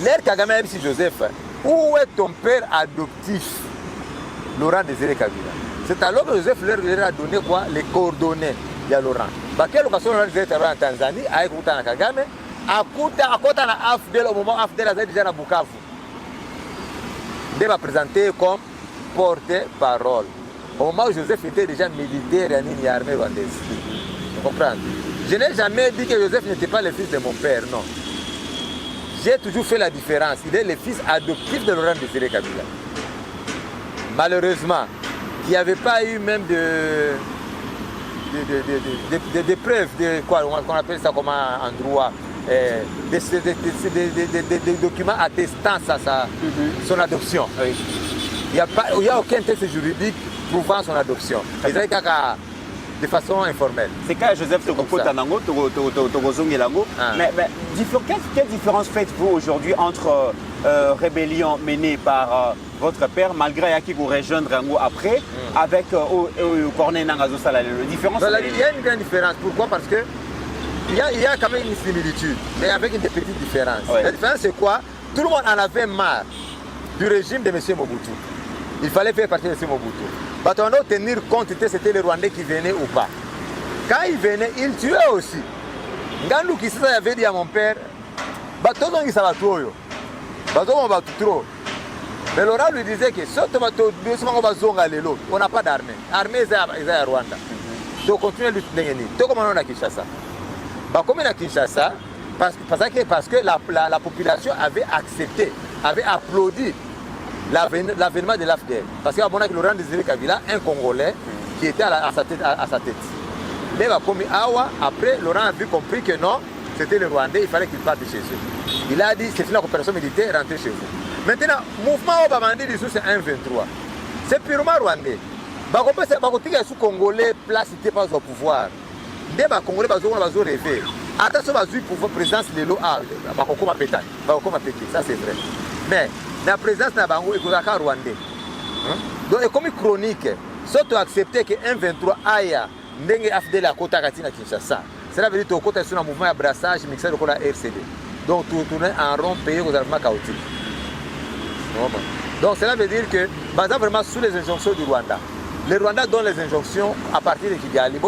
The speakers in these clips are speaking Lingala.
L'air Kagame a dit Joseph, où est ton père adoptif, Laurent Désiré Kabila? C'est alors que Joseph leur a donné quoi? Les coordonnées de Laurent. Quelle occasion Laurent Désiré Kabila en Tanzanie, a écouté à Kagame, à côté à AFDEL, au moment où AFDEL a déjà à Bukavu. Il va présenter comme porte-parole. Au moment où Joseph était déjà militaire et en armée rwandaise. Vous comprenez? Je n'ai jamais dit que Joseph n'était pas le fils de mon père, non. J'ai toujours fait la différence. Il est le fils adoptif de Laurent Désiré Kabila. Malheureusement, il n'y avait pas eu même de preuves, de quoi on appelle ça comment en droit, des documents attestant son adoption. Oui. Il n'y a aucun texte juridique prouvant son adoption. De façon informelle. C'est quand Joseph Togopotanango, Togozongelango. Mais quelle différence faites-vous aujourd'hui entre rébellion menée par votre père, malgré qu'il vous rejoindre après, avec Corneille Nangazo Salale? Il y a une grande différence. Pourquoi? Parce que il y a quand même une similitude, mais avec une petite différence. Oui. La différence, c'est quoi? Tout le monde en avait marre du régime de M. Mobutu. Il fallait faire partie de M. Mobutu. On doit tenir compte si c'était les Rwandais qui venaient ou pas. Quand ils venaient, ils tuaient aussi. Ngandou qui avait dit à mon père, mais Laurent lui disait que on n'a pas d'armée. L'armée est à Rwanda. Donc on continue à lutter. Donc comment on a Kinshasa? Comme on a Kinshasa, parce que la population avait accepté, avait applaudi l'avènement de l'AFDEL. Parce qu'il y a Laurent Désiré Kabila, un Congolais, qui était à sa tête. Mais après, Laurent a compris que non, c'était les Rwandais, il fallait qu'ils partent chez eux. Il a dit, c'est une coopération militaire, rentrez chez vous. Maintenant, le mouvement Obamandi du c'est un 23. C'est purement rwandais. Il y a des Congolais placés par au pouvoir. Des Congolais qui ont rêvé. Attention, le pouvoir présidence de l'eau, ça c'est vrai. Mais la présidence de Bango est rwandais. Donc, comme chronique, si tu acceptes que 1-23 aille ndenge AFDEL à Kota Katina Kinshasa, cela veut dire que tu as un mouvement de brassage mixé avec la RCD. Donc, tu tournes en rond payé aux armements chaotiques. Donc, cela veut dire que, basé vraiment sous les injonctions du Rwanda, les Rwandais donnent les injonctions à partir de Kigali.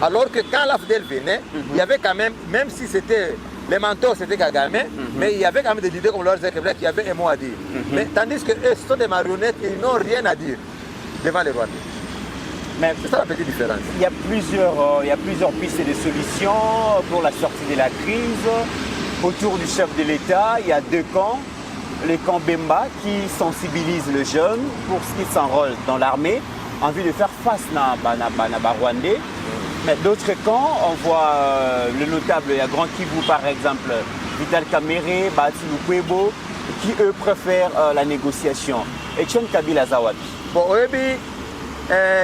Alors que quand l'AFDEL venait, il y avait quand même si c'était les mentors, c'était Kagame, mais il y avait quand même des leaders comme Laurent Désiré Kabila qui avaient un mot à dire. Mais tandis que eux, ce sont des marionnettes et ils n'ont rien à dire devant les Rwandais. Mais c'est ça la petite différence. Il y a plusieurs pistes de solutions pour la sortie de la crise. Autour du chef de l'État, il y a deux camps. Le camp Bemba qui sensibilise le jeune pour ce qui s'enrôle dans l'armée en vue de faire face à Rwandais. Mais d'autres camps, on voit le notable, il y a Grand Kivu par exemple, Vital Kamerhe, Bahati Lukwebo, qui eux préfèrent la négociation. Etienne Kabila Zawadi. Bon,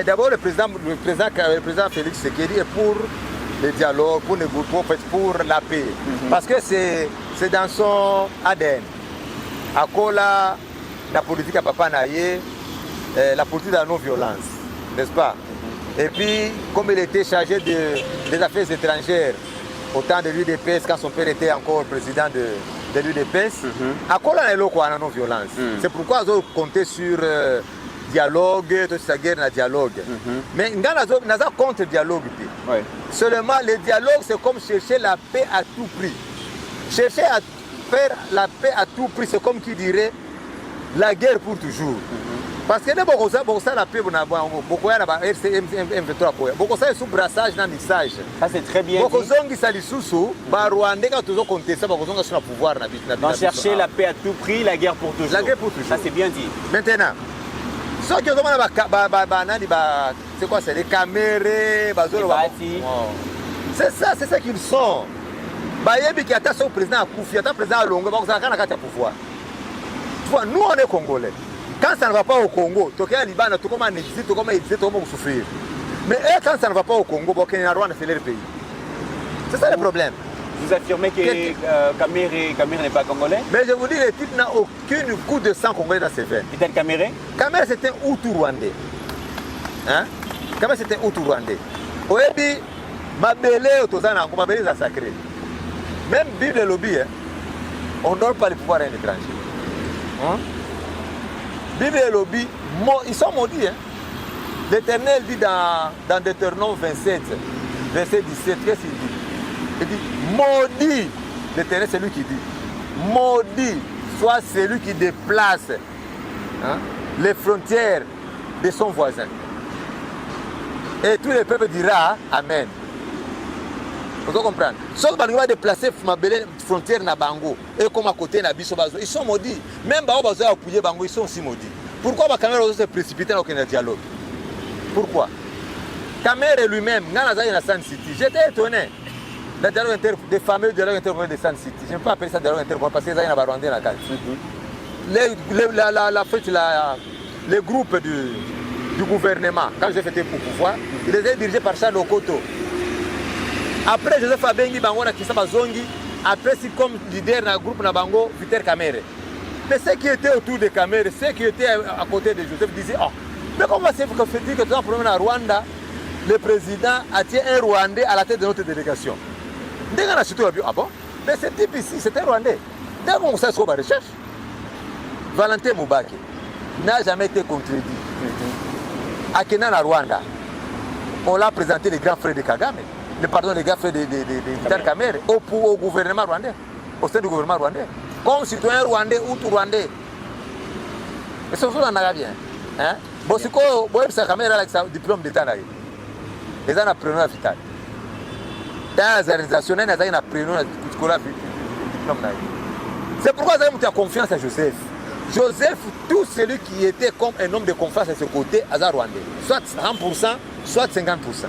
d'abord le président Félix Tshisekedi est pour le dialogue, pour la paix. Parce que c'est dans son ADN. Akola, la politique à Papa Naye, la politique de la non-violence, n'est-ce pas? Et puis, comme il était chargé des affaires étrangères au temps de l'UDPS, quand son père était encore président de l'UDPS, Akola est là quoi, la non-violence. C'est pourquoi ils ont compté sur dialogue, toute sa guerre dans dialogue. Mais nous avons contre le dialogue. Ouais. Seulement, le dialogue, c'est comme chercher la paix à tout prix. Chercher à faire la paix à tout prix, c'est comme qui dirait la guerre pour toujours. Parce que beaucoup ça la paix, beaucoup ça sous brassage dans mixage. Ça c'est très bien. Beaucoup zongi sali susu, ba Rwandais quand toujours contesté, beaucoup zongi sur le pouvoir dans chercher la paix à tout prix, la guerre pour toujours. La guerre pour toujours. Ça c'est bien dit. Maintenant, ceux qui ont c'est quoi, c'est les caméras, c'est ça qu'ils sont. Bayebi qui attache au président à Koufi, attache au président à Longo, donc ça n'a qu'à pouvoir. Tu vois, nous on est Congolais. Quand ça ne va pas au Congo, tu es Liban, tu commences à négliger, tu commences à souffrir. Mais quand ça ne va pas au Congo, Rwanda c'est leur pays. C'est ça le problème. Vous affirmez que Kamerhe n'est pas congolais? Mais je vous dis, le type n'a aucun coup de sang congolais dans ses veines. Vital Kamerhe? Kamerhe c'était un Hutu rwandais. Hein? Kamerhe c'était un Hutu rwandais. Oyebi, Mabele, Otozana, Mabele est sacré. Même Bible lobby, On ne donne pas le pouvoir à un étranger. Hein? Bible et lobby, ils sont maudits. Hein? L'Éternel dit dans Deutéronome 27, verset 17, qu'est-ce qu'il dit? Il dit, maudit. L'Éternel, c'est lui qui dit, maudit soit celui qui déplace les frontières de son voisin. Et tout le peuple dira Amen. Vous comprenez? Sauf que va déplacer les frontières na Bango et comme à côté na Biso Bazo, ils sont maudits. Même Bao Bazo a appuyé Bango, ils sont aussi maudits. Pourquoi ma caméra se précipiter dans le dialogue? Pourquoi? Caméra lui-même, dans la Sun City, j'étais étonné. Le dialogue des fameux dialogues interprofessionnels de Sun City. Je ne peux pas appeler ça dialogue interprofessionnel parce que ça y a Barwandé dans la carte. Les groupes du gouvernement, quand j'ai fait pour pouvoir, ils étaient dirigés par Charles Okoto. Après Joseph Abengi Bango na Kisaba Zongi, après c'est comme leader dans le groupe Nabango, Viter Kamere. Mais ceux qui étaient autour de Kamere, ceux qui étaient à côté de Joseph disaient oh, mais comment c'est fait que tu as un problème à Rwanda, le président a tiré un Rwandais à la tête de notre délégation. Dès qu'on a surtout ah bon, mais ce type ici, c'était Rwandais. Dès qu'on sait ce qu'on va rechercher, Valentin Moubaki n'a jamais été contredit. À Kenan, à Rwanda, on l'a présenté les grands frères de Kagame, les grands frères de Vital Kamerhe au gouvernement rwandais, au sein du gouvernement rwandais, comme citoyen rwandais ou tout rwandais. Mais c'est ce qu'on a bien. Bon, c'est quoi, c'est Kamerhe avec son diplôme d'État. Les gens apprennent à Vital. Dans les organisations, les gens apprennent à diplôme. C'est pourquoi ils ont confiance à Joseph. Joseph, tout celui qui était comme un homme de confiance à ce côté, à Rwandais, soit 100%, soit 50%.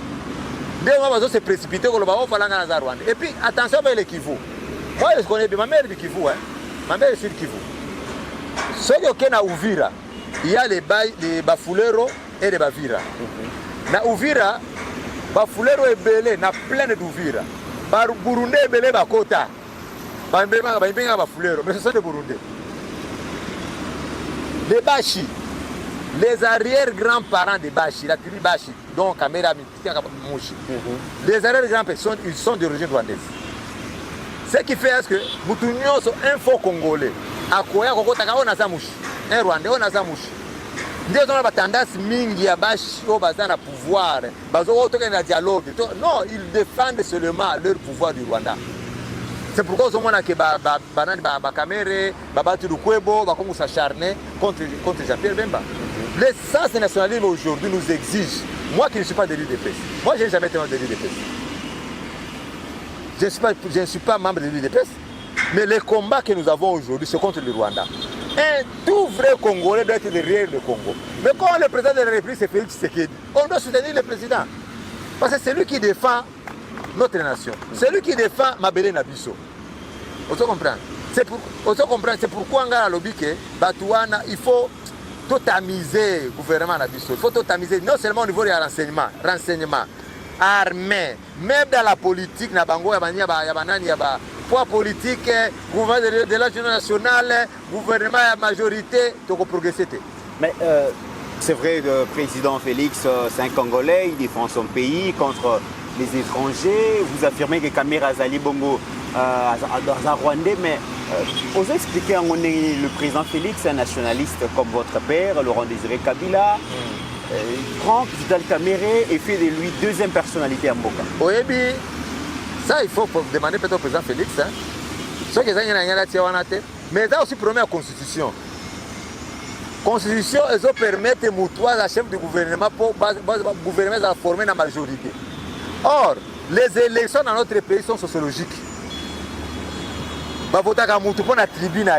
Dès qu'on va se précipiter, on va faire un Rwandais. Et puis, attention avec les Kivu. Moi, je connais bien, ma mère est du Kivu. Ma mère est sur le Kivu. Ceux qui sont à Uvira, il y a les Bafulero et les Bavira. Na Uvira, Bafulero est belé, na plein d'Uvira. Burundi est belé, Bakota. Bafulero, mais ce sont des Burundais. Les Bashi, les arrière-grands-parents des Bashi, la tribu Bashi, donc Kamera Mouchi, les arrière-grands-parents, ils sont d'origine rwandaise. Ce qui fait que Moutounion sont un faux Congolais. À quoi on a Zamouchi, un Rwandais, on a Zamouchi. Nous avons tendance mingi à Bashi au bazar à pouvoir, au dialogue. Non, ils défendent seulement leur pouvoir du Rwanda. C'est pourquoi on a que Kamere, Babatu Lukwebo, va s'acharner contre Jean-Pierre Bemba. L'essence nationalisme aujourd'hui nous exige. Moi qui ne suis pas d'élu de presse, moi je n'ai jamais été membre d'élu de presse. Je ne suis pas membre d'élu de presse, mais les combats que nous avons aujourd'hui, c'est contre le Rwanda. Un tout vrai Congolais doit être derrière le Congo. Mais quand le président de la République, c'est Félix Tshisekedi, on doit soutenir le président. Parce que c'est lui qui défend notre nation. C'est lui qui défend Mabele Nabiso. Vous comprenez? C'est pourquoi on a lobby que Batouana, il faut tout tamiser le gouvernement Nabiso. Il faut tout tamiser, non seulement au niveau des renseignements, armée, même dans la politique, il y a poids politique, gouvernement de l'Union nationale, gouvernement à majorité, il faut progresser. Mais c'est vrai, le président Félix, c'est un Congolais, il défend son pays contre les étrangers. Vous affirmez que Kamere Azali Bongo dans un Rwandais, mais osez expliquer à le président Félix, un nationaliste comme votre père, Laurent Désiré Kabila, prend Vital Kamerhe et fait de lui deuxième personnalité à Mboka. Oui, ça il faut demander peut-être au président Félix. Ce que mais ça aussi promet la constitution. Constitution, elle permet à chef du gouvernement pour gouvernement à former la majorité. Or, les élections dans notre pays sont sociologiques. Pour la tribune,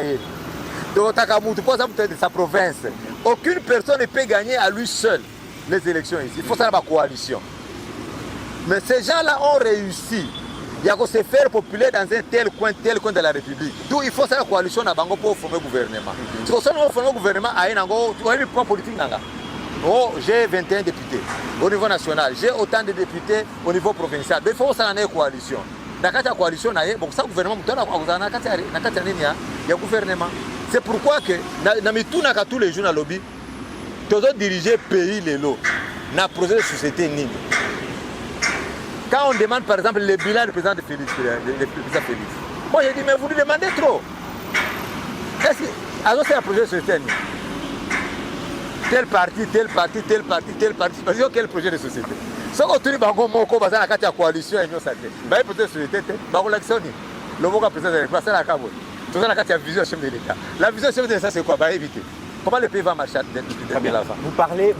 de sa province. Aucune personne ne peut gagner à lui seul les élections ici. Il faut ça la coalition. Mais ces gens-là ont réussi. Il y a que se faire populaire dans un tel coin de la République. D'où il faut ça la coalition pour former le gouvernement. Si on forme le gouvernement, il y a un point politique. Oh, j'ai 21 députés au niveau national, j'ai autant de députés au niveau provincial. Mais il faut ça une coalition. Dans la coalition, il y a un gouvernement, il y a un gouvernement. C'est pourquoi que tous les jours dans le lobby, tous les diriger le pays, dans le projet de société. Quand on demande par exemple le bilan du président Félix, moi j'ai dit mais vous lui demandez trop. Est-ce que c'est un projet de société? Tel parti, tel parti, tel parti, tel parti. Parce que quel projet de société? Si on trouve bango moko baza na kati ya coalition et nyosate. Ba projet de société te ba ko laksoni. Le moko président de passer la cabo. Tout ça na kati ya vision chef de l'État. La vision chef de l'État c'est quoi? Ba éviter. Comment le pays va marcher depuis l'avant? Vous parlez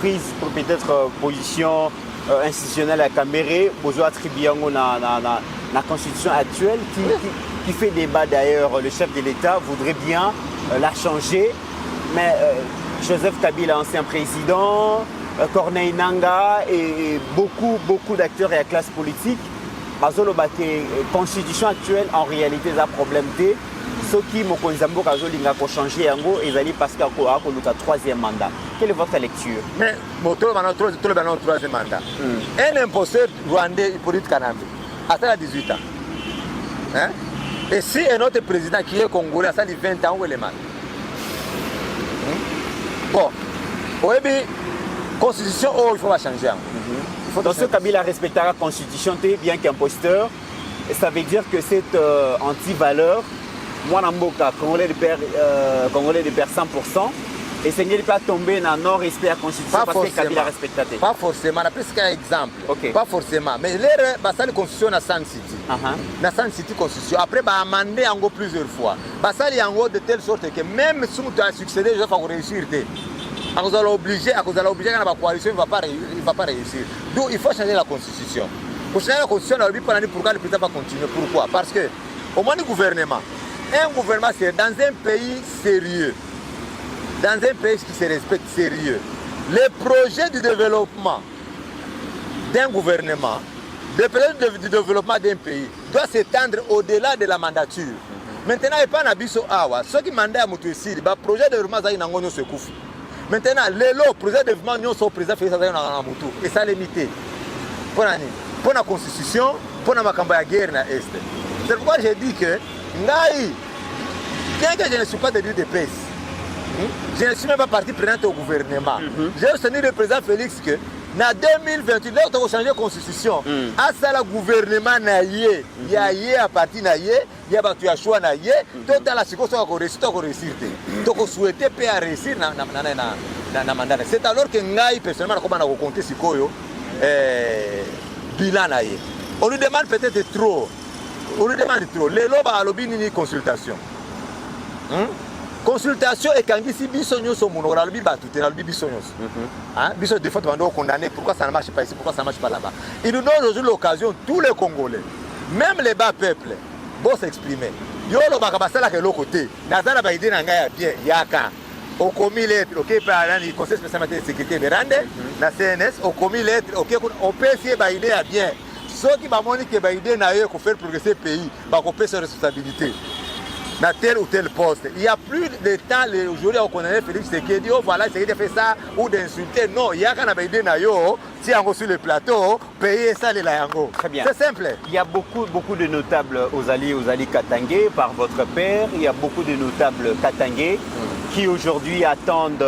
prise peut-être position institutionnelle à Caméré, vous attribuez la constitution actuelle qui fait débat d'ailleurs. Le chef de l'État voudrait bien la changer, mais Joseph Kabila, ancien président, Corneille Nangaa et beaucoup d'acteurs et la classe politique, la constitution actuelle en réalité est un problème. Ce qui m'a changé parce qu'il y a un troisième mandat. Quelle est votre lecture? Mais tout le troisième mandat. Un imposteur rwandais Hippolyte Kanambe, à 18 ans. Hein? Et si un autre président qui est congolais à 20 ans, où est le mal? Bon, oui, la constitution, il faut la changer. Donc ce Kabila respectera la constitution, bien qu'imposteur, ça veut dire que cette anti-valeur, moi, Namboka, Congolais de père 100%, et ce n'est pas tombé dans non-respect à la Constitution parce que Kabila respecte. Pas forcément, on a pris un exemple. Okay. Pas forcément. Mais la Constitution na San City. Na San City Constitution. Après, on a amendé plusieurs fois. Il y a de telle sorte que même si tu as succédé, je vais réussir. À cause de l'obligé, dans la coalition, il ne va pas réussir. Donc, il faut changer la Constitution. Pour changer la Constitution, on a dit pourquoi le président va continuer. Pourquoi? Parce que, au moins, le gouvernement, un gouvernement, c'est dans un pays sérieux, dans un pays qui se respecte sérieux, les projets du développement d'un gouvernement, les projets du développement d'un pays doivent s'étendre au-delà de la mandature. Maintenant, il n'y a pas d'abus awa. Ceux qui mandent à Moutouessir, le projet de développement se couvre. Maintenant, le projet de développement sont présents dans Moutou. Et ça limité. Pour la constitution, pour la guerre dans l'Est. C'est pourquoi j'ai dit que bien que je ne suis pas de lieu de presse, je ne suis même pas partie prenante au gouvernement. J'ai soutenu le président Félix que en 2028, là où on a changé la constitution, à ça le gouvernement il y a à partir il y a choix tout dans la situation qu'on réussit, on réussit. Donc on souhaitait pas réussir dans le mandat. C'est alors que Ngai personnellement comme on a compté si koyo bilan on nous demande peut-être trop. On nous demande trop. Les lobes à lobby ni consultation. Consultation et quand ici bisognos sont mon lobby battu, le lobby bisognos. Bisognos des fois on condamné pourquoi ça ne marche pas ici, pourquoi ça ne marche pas là-bas. Il nous donne aujourd'hui l'occasion tous les Congolais, même les bas peuples, vont s'exprimer. Yo lo bakabasala que l'autre côté. Nazara ba idée nanga bien yaka. Au commis lettre, ok, par le conseil spécial de sécurité de Rande, la CNS, au commis lettre, ok, on peut essayer ba idée à bien. Ceux qui m'ont dit que l'idée n'a eu pour faire progresser le pays, vont payer ses responsabilités dans tel ou tel poste. Il n'y a plus de temps, aujourd'hui, on connaît Félix Tshisekedi, oh voilà, Tshisekedi fait ça, ou d'insulter. Non, il y a quand même idée n'a eu, si on sur le plateau, payer ça les layango. Très bien. C'est simple. Il y a beaucoup de notables aux alliés Katangé par votre père. Il y a beaucoup de notables Katangé qui aujourd'hui attendent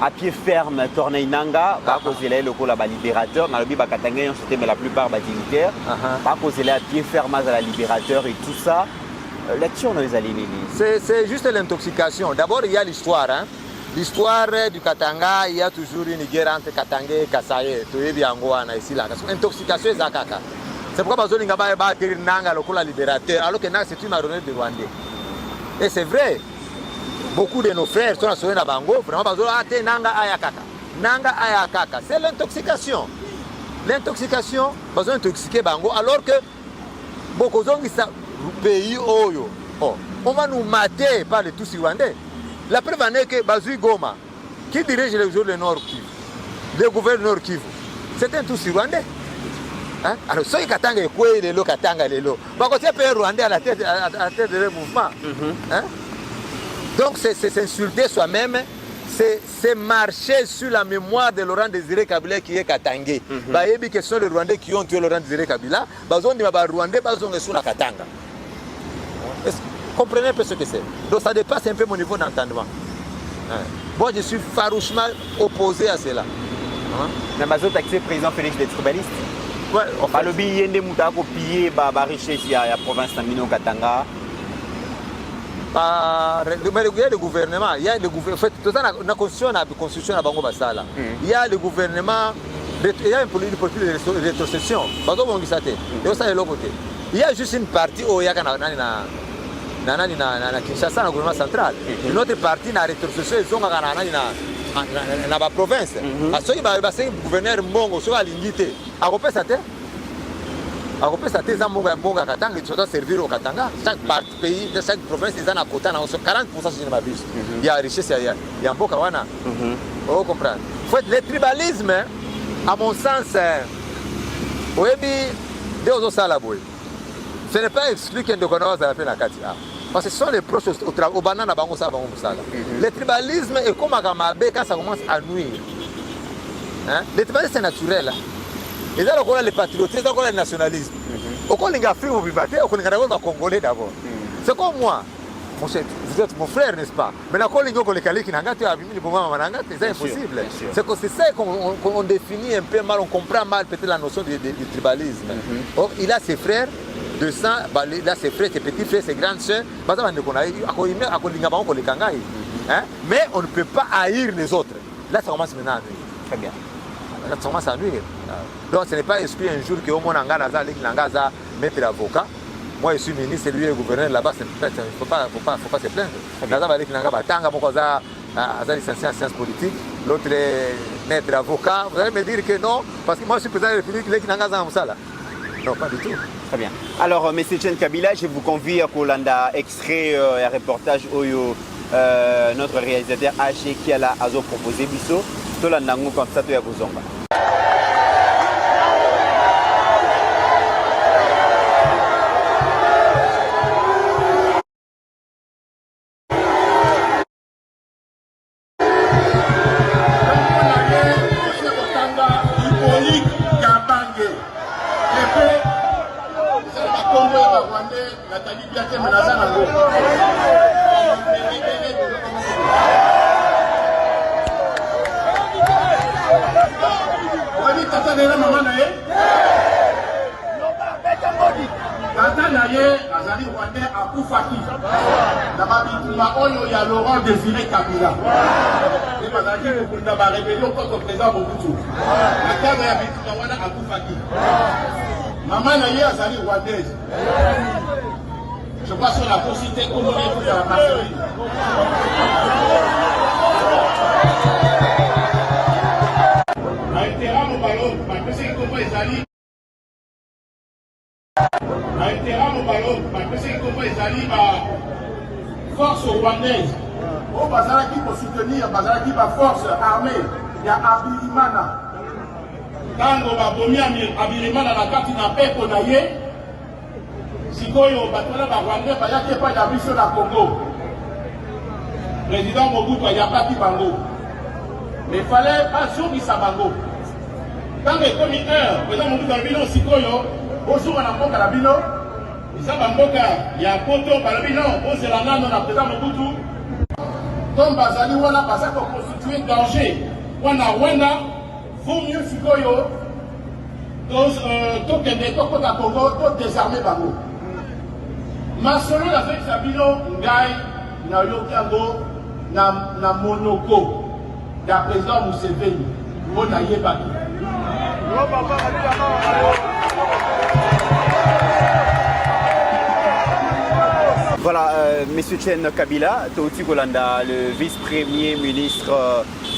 à pied ferme Corneille Nangaa, par cause de la libérateur, dans le but Katangé, mais la plupart des dignitaires, par cause de à pied ferme à la libérateur et tout ça. Là-dessus, on a les alliés. C'est juste l'intoxication. D'abord, il y a l'histoire. L'histoire du Katanga, il y a toujours une guerre entre Katanga et Kasaye. Intoxication et Zakaka. C'est pourquoi Bazo Lingaba est battu Nanga, le libérateur, alors que Nanga c'est une marionnette de Rwandais. Et c'est vrai. Beaucoup de nos frères sont assurés à Bango, vraiment Bazo Ate Nanga Ayakaka. Nanga Ayakaka. C'est l'intoxication. L'intoxication, Bazo intoxiqué Bango, alors que beaucoup de pays Oyo. On va nous mater par les tous Rwandais. La preuve en est que Bazui Goma, qui dirige le Nord Kivu, le gouverneur Kivu, c'est un tous Rwandais. Alors, ceux qui Katanga et quoi, les lots Katanga, les lots. Bah, quand il y a un Rwandais à la tête de leur mouvement. Donc, c'est s'insulter soi-même, c'est marcher sur la mémoire de Laurent Désiré Kabila qui est Katangé. Bah, il y a que ce sont les Rwandais qui ont tué Laurent Désiré Kabila. Bah, ils ont dit que les Rwandais sont sur la Katanga. Comprenez un peu ce que c'est. Donc, ça dépasse un peu mon niveau d'entendement. Moi, je suis farouchement opposé à cela. Mais Bazo taxé président Félix des tribalistes. Ouais, le billet de Moutako pillé la richesse de la province de Katanga. le gouvernement, il y a le gouvernement, en fait, tout ça, la constitution, il y a le gouvernement, il y a une politique de rétrocession. Il y a juste une partie où il y a Kinshasa, le gouvernement central. Une autre partie, la rétrocession, ils sont dans la province. Parce que le gouverneur Mbongo, sur la ligne, à repérer ça. Tu dois servir au Katanga. Chaque pays, chaque province, ils ont un quota, 40% de ma vie. Il y a richesse, il y a un peu de Kawana. Vous comprenez? Le tribalisme, à mon sens, ce n'est pas exclu qu'il y ait la Katia. Parce que ce sont les proches au banana. Le tribalisme est comme un gamabé quand ça commence à nuire. Le tribalisme, c'est naturel. Et là, on a le patriotisme, on a le nationalisme. On a les Africains, on a les Congolais d'abord. C'est comme moi. Vous êtes mon frère, n'est-ce pas? Mais là, c'est impossible. C'est ça qu'on définit un peu mal, on comprend mal peut-être la notion du tribalisme. Il a ses frères de sang, il a ses frères, ses petits frères, ses grandes soeurs. Mais on ne peut pas haïr les autres. Là, ça commence maintenant à nuire. Très bien. Là, ça commence à nuire. Donc, ce n'est pas exclu un jour que au moins Nangaza mettre l'avocat. Moi, je suis ministre, lui est gouverneur là-bas, il ne faut pas se plaindre. Naza va aller Tanga, Aza licencié en sciences politiques, l'autre est maître avocat. Vous allez me dire que non, parce que moi, je suis président de la République, il est Nangaza en Moussala. Non, pas du tout. Très bien. Alors, M. Chen Kabila, je vous convie à Kolanda extrait un reportage où notre réalisateur AG qui a proposé Bisso, Tolandango comme ça, tu as besoin. Laurent Désiré Kabila. Et on a rébellion contre le président Mobutu. La cadre a Bitumawala Akoufaki. Maman Naye Azali Rwandaise. Je crois sur la possibilité qu'on aurait pu à la Marseille. Aïtera Mobalo, ma personne qui Ezali. Aïtera Mobalo, ma personne qui Ezali. Force rwandaise. Au Bazaraki pour soutenir Bazaraki par force armée. Il y a Abilimana. Quand on va bomber Abilimana, la carte n'a pas konaye. Si on va battre la Rwanda, il n'y a pas d'abus sur la Congo. Président Mobutu, il n'y a pas de Bango. Mais il fallait pas jouer sa Bango. Quand il y a comme une heure, le président Mobutu a dit non, si bonjour à la Banque à la Bino. Il y a un poteau par le bilan, c'est la nana, on a président Mobutu. Comme Bazali, on a passé pour constituer danger. On a Rwanda, vaut mieux Fikoyo, tout Kende, tout Kota Congo, tout désarmé Bango. Mais selon la fête Sabino, Ngaï, na Yokango, na Monoko, la président Museveni, on a Yébaki. Voilà, M. Chen Kabila, Touti Kolanda, le vice-premier ministre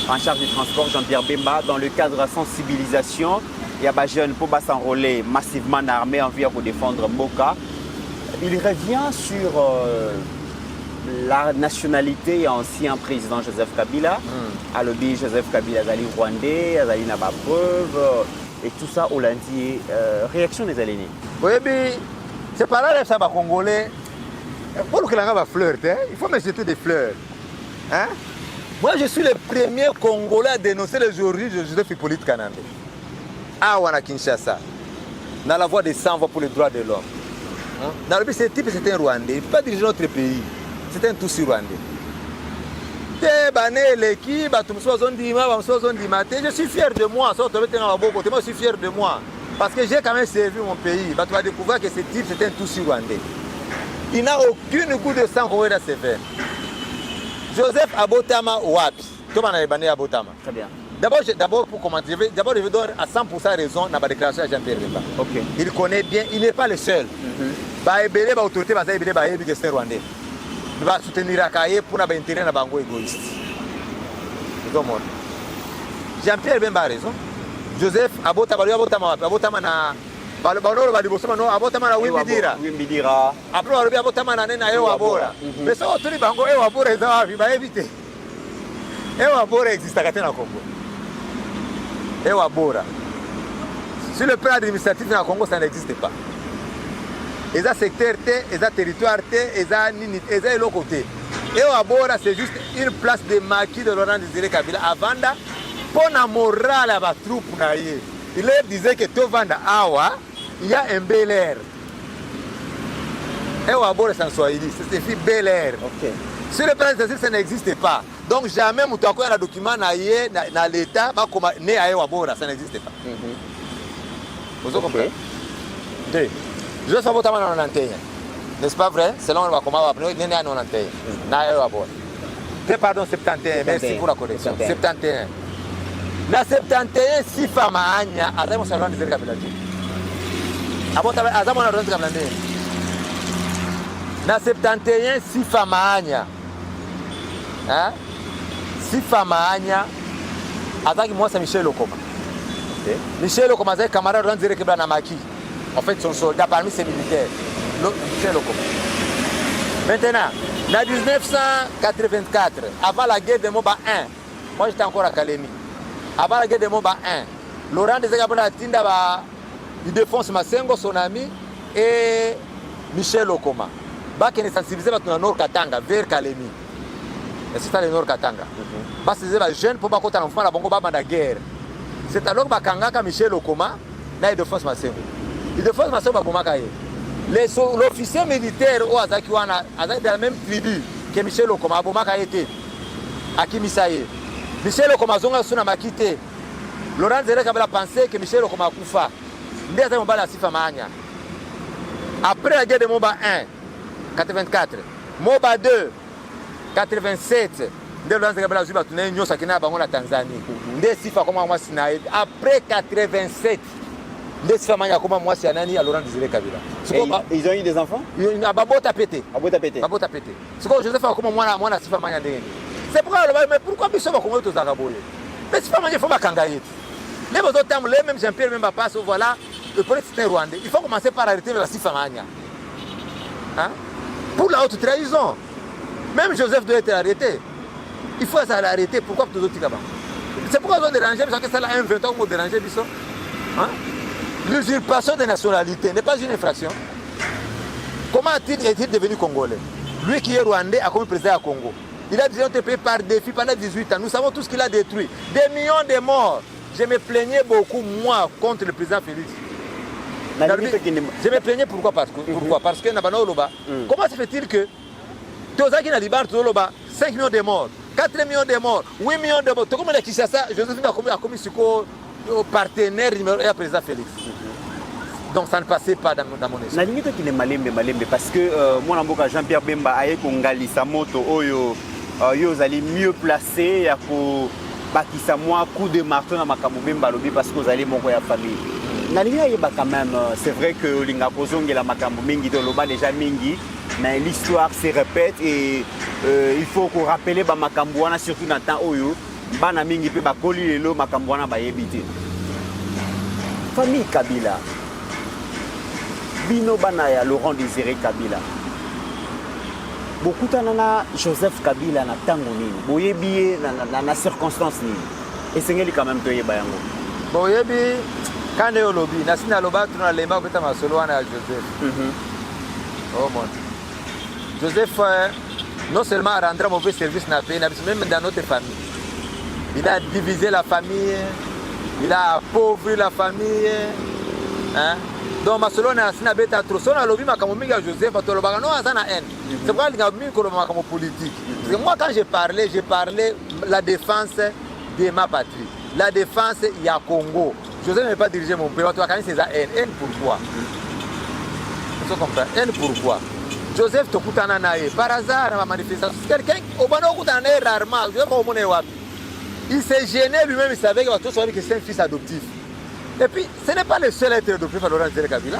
en charge du transport, Jean-Pierre Bemba, dans le cadre de la sensibilisation, il y a des jeunes pour s'enrôler massivement en armée en vue pour défendre Mboka. Il revient sur la nationalité et ancien président Joseph Kabila. Alobi Joseph Kabila, Azali Rwandais, Azali n'a pas preuve, et tout ça au lundi. Réaction des alignés. Oui, mais c'est pas là que ça va Congolais. Pour que l'on va flirter, il faut me jeter des fleurs. Hein? Moi, je suis le premier Congolais à dénoncer le jour de Joseph Hippolyte Kanambe. À Kinshasa, dans la voie des 100 voix pour les droits de l'homme. Dans le pays, ce type, c'était un Rwandais. Il ne peut pas diriger notre pays. C'était un Tutsi Rwandais. Je suis fier de moi. Je suis fier de moi. Parce que j'ai quand même servi mon pays. Tu vas découvrir que ce type, c'était un Tutsi Rwandais. Il n'a aucune goutte de sang dans ses veines. Joseph Abotama Wapi. Comment on a ébané Abotama? Très bien. D'abord, pour commencer, je vais donner à 100% raison dans ma déclaration à Jean-Pierre Bemba. Okay. Il connaît bien, il n'est pas le seul. Les autorités vont être rwandais. Il va soutenir Akaye pour un intérêt égoïste. Jean-Pierre Bemba a raison. Joseph Abotama na balobalo balibosoma no Abotama na Wimbidira. Après on Abotama na nena ewa bora. Mais ça autour bango ewa bora eza va éviter. Ewa bora existe à Congo. Ewa bora. Sur le plan administratif dans le Congo, ça n'existe pas. Eza secteur T, eza territoire T, eza nini, eza l'autre côté. Ewa bora c'est juste une place de maquis de Laurent Désiré Kabila avant pour la morale à la troupe. Il leur disait que Tovanda Awa, il y a un bel air. Ewa bora sans Swahili, c'est une bel air. Okay. Sur le plan administratif, ça n'existe pas. Donc jamais tu as un document dans l'État, né à Ewa bora, ça n'existe pas. Vous comprenez? Okay. Je vais faire votre main en 91. N'est-ce pas vrai? Selon le comment on va appeler, né à 91. Na Ewa bora. Pardon, 71. Merci pour la correction. 71. Na 71, si femme a Anya, Azamo Salon de Kabila. Azamo na Ronde Kabila. Na 71, si femme a Anya. Hein? Si femme a Anya, Azaki moi c'est Michel Okoma. Okay. Michel Okoma, c'est camarade de Ronde Kabila na Maki. En fait, son soldat parmi ses militaires. Michel Okoma. Maintenant, en 1984, avant la guerre de Moba 1, moi j'étais encore à Kalemi. Avant la guerre de Moba 1, Laurent Désiré Tinda il défonce Masengo, son ami, et Michel Okoma. Qui est sensibilisé dans le nord Katanga, vers Kalemi. C'est ça le nord Katanga. C'est des jeunes pour que la bongo la guerre. C'est alors que Michel Okoma, il défonce Masengo. Il défonce Masengo, l'officier militaire au Azakiwana a de la même tribu que Michel Okoma, Abomaka était à Kimisaye. Michel Okoma zonga suna makite. Laurent Désiré Kabila pensait que Michel Okoma kufa. Ndeza Moba la sifa manya. Après la guerre de Moba 1, 84, Moba 2, 87, Laurent Désiré Kabila zuba tunaye nyosa kina bango na Tanzanie. Ndé sifa koma moi sinaye. Après 87, ndé sifa manya koma moi sianani à Laurent Désiré Kabila. Ils ont eu des enfants? Babota pété. Babota pété. Babota pété. C'est comme Joseph comme moi na sifa manya ndenge. C'est pourquoi mais pourquoi biso ba kongo to zakaboye? Mais sifa manya faut bakangayet. Les autres termes, les mêmes Jean-Pierre même pas voilà, le politique rwandais. Il faut commencer par arrêter la sifa manya. Hein? Pour la haute trahison. Même Joseph doit être arrêté. Il faut l'arrêter. Pourquoi tous autres là-bas? C'est pourquoi ils ont dérangé, parce que ça a un 20 ans pour déranger biso. Hein? L'usurpation de nationalité n'est pas une infraction. Comment est-il devenu congolais? Lui qui est rwandais a comme président à Congo. Il a dirigé notre pays par défi pendant 18 ans. Nous savons tout ce qu'il a détruit. Des millions de morts. Je me plaignais beaucoup, moi, contre le président Félix. Je me plaignais pourquoi? Parce que comment se fait-il que Tozaki na Libar, 5 millions de morts, 4 millions de morts, 8 millions de morts. Tout comme qui ça, Joséphine a commis ce partenaire numéro 1 président Félix. Donc ça ne passait pas dans mon esprit. La limite qui est malembe parce que moi Jean-Pierre Bemba aye kongali sa moto oyo yo allez mieux placé pour bakisa moi coup de marteau na makambo Bemba lobi parce que vous allez mon ya famille. La limite quand même c'est vrai que linga kozonge la makambo mingi de loba déjà mingi mais l'histoire se répète et il faut qu'on rappelle ba makambo wana surtout dans temps oyo bana mingi pe bakoli lelo makambo wana ba yebite. Famille Kabila Bino Banaya, Laurent Désiré Kabila. Beaucoup de Joseph Kabila na tango nini. Boyebi na circonstance nini. Et c'est quand même toye bayango. Boyebi kane olobi na sina loba tuna lemba kweta masolo wana Joseph. Oh mon. Joseph non seulement a rendu mauvais service na pays, même dans notre famille. Il a divisé la famille, il a appauvri la famille. Hein? Donc Barcelone sina beta trop sona lobi makambo mingi ya Joseph batolobaka no azana haine. C'est pourquoi il y a mis comme makambo politique. Parce que moi quand j'ai parlé la défense de ma patrie. La défense il y a Congo. Joseph n'est pas dirigé mon pays, toi quand c'est ça haine. Haine pourquoi? Vous comprenez? Haine pourquoi? Joseph tokutana naye par hasard à ma manifestation. Quelqu'un au bano kutana naye rarement, je sais pas comment wapi. Il s'est gêné lui-même, il savait que c'est un fils adoptif. Et puis, ce n'est pas le seul à être adopté par Laurent Désiré Kabila.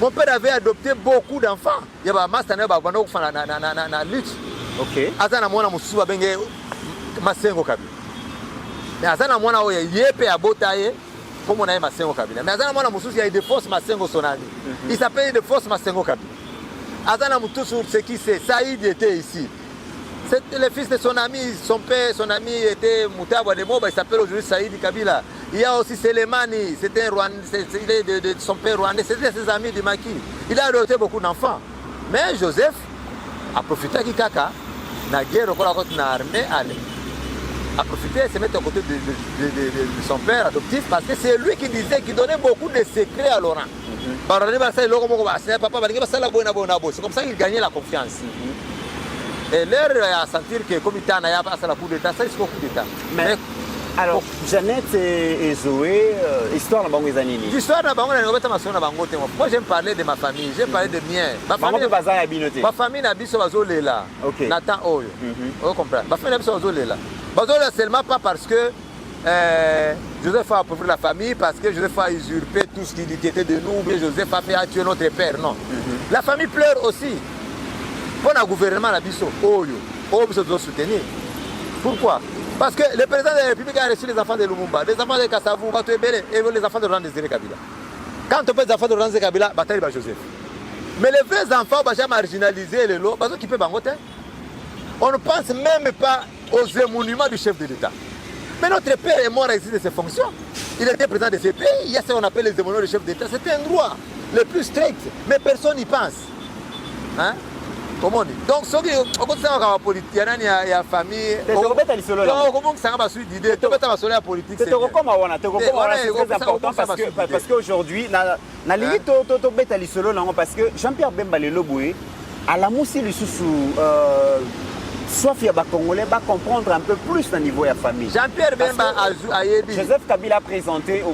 Mon père avait adopté beaucoup d'enfants. Il y a un master na lutte. Ok. Azana mwana mususu babenge Masengo Kabila. Mais azana mwana oyo yepe abota ye comme na Masengo Kabila. Mais azana mwana mususu ya Ildefonse Masengo Sonani. Il s'appelle Ildefonse Masengo Kabila. Azana mutusu ce qui c'est Saïd était ici. C'est le fils de son ami, son père, son ami était Moutaba de Moba, il s'appelle aujourd'hui Saïd Kabila. Il y a aussi Selemani, c'était un Rwandais, il est de son père rwandais, c'était ses amis du maquis. Il a adopté beaucoup d'enfants. Mais Joseph a profité de Kaka, la guerre contre l'armée, a profité de se mettre à côté de son père adoptif parce que c'est lui qui disait, qui donnait beaucoup de secrets à Laurent. C'est comme ça qu'il gagnait la confiance. Et l'heure à sentir que comme il y a un coup d'État, ça c'est un coup d'État. Mais alors, Jeannette et Zoé, histoire de Bango Zanini. L'histoire de Bango Zanini, moi j'aime parler de ma famille, j'aime parler de mien. Ma famille n'a pas de là. Nathan Oyo. Vous comprenez? Ma famille n'a pas de là. Seulement pas parce que Joseph a appauvri la famille, parce que Joseph a usurpé tout ce qui était de nous, ou bien Joseph a fait tuer notre père. Non. La famille pleure aussi. Pour le gouvernement, doit soutenir. Pourquoi? Parce que le président de la République a reçu les enfants de Lumumba, les enfants de Kassavou, et les enfants de Laurent Désiré Kabila. Quand on peut les enfants de Laurent Désiré Kabila, bataille va Joseph. Mais les vrais enfants, on va marginaliser les lots, parce qu'ils peuvent bangoter. On ne pense même pas aux monuments du chef de l'État. Mais notre père est mort à exercer ses fonctions. Il était président de ce pays. Il y a ce qu'on appelle les monuments du chef d'État. C'était un droit le plus strict, mais personne n'y pense. Hein? Comment on dit? Donc, ce qui est politique, il y a famille. Comment ça va suivre l'idée? C'est politique. C'est très important parce qu'aujourd'hui, parce que Jean-Pierre Bemba Leloboué, à la moussi le sous soit il y a des Congolais va comprendre un peu plus au niveau de la famille. Jean-Pierre Bemba a Joseph Kabila a présenté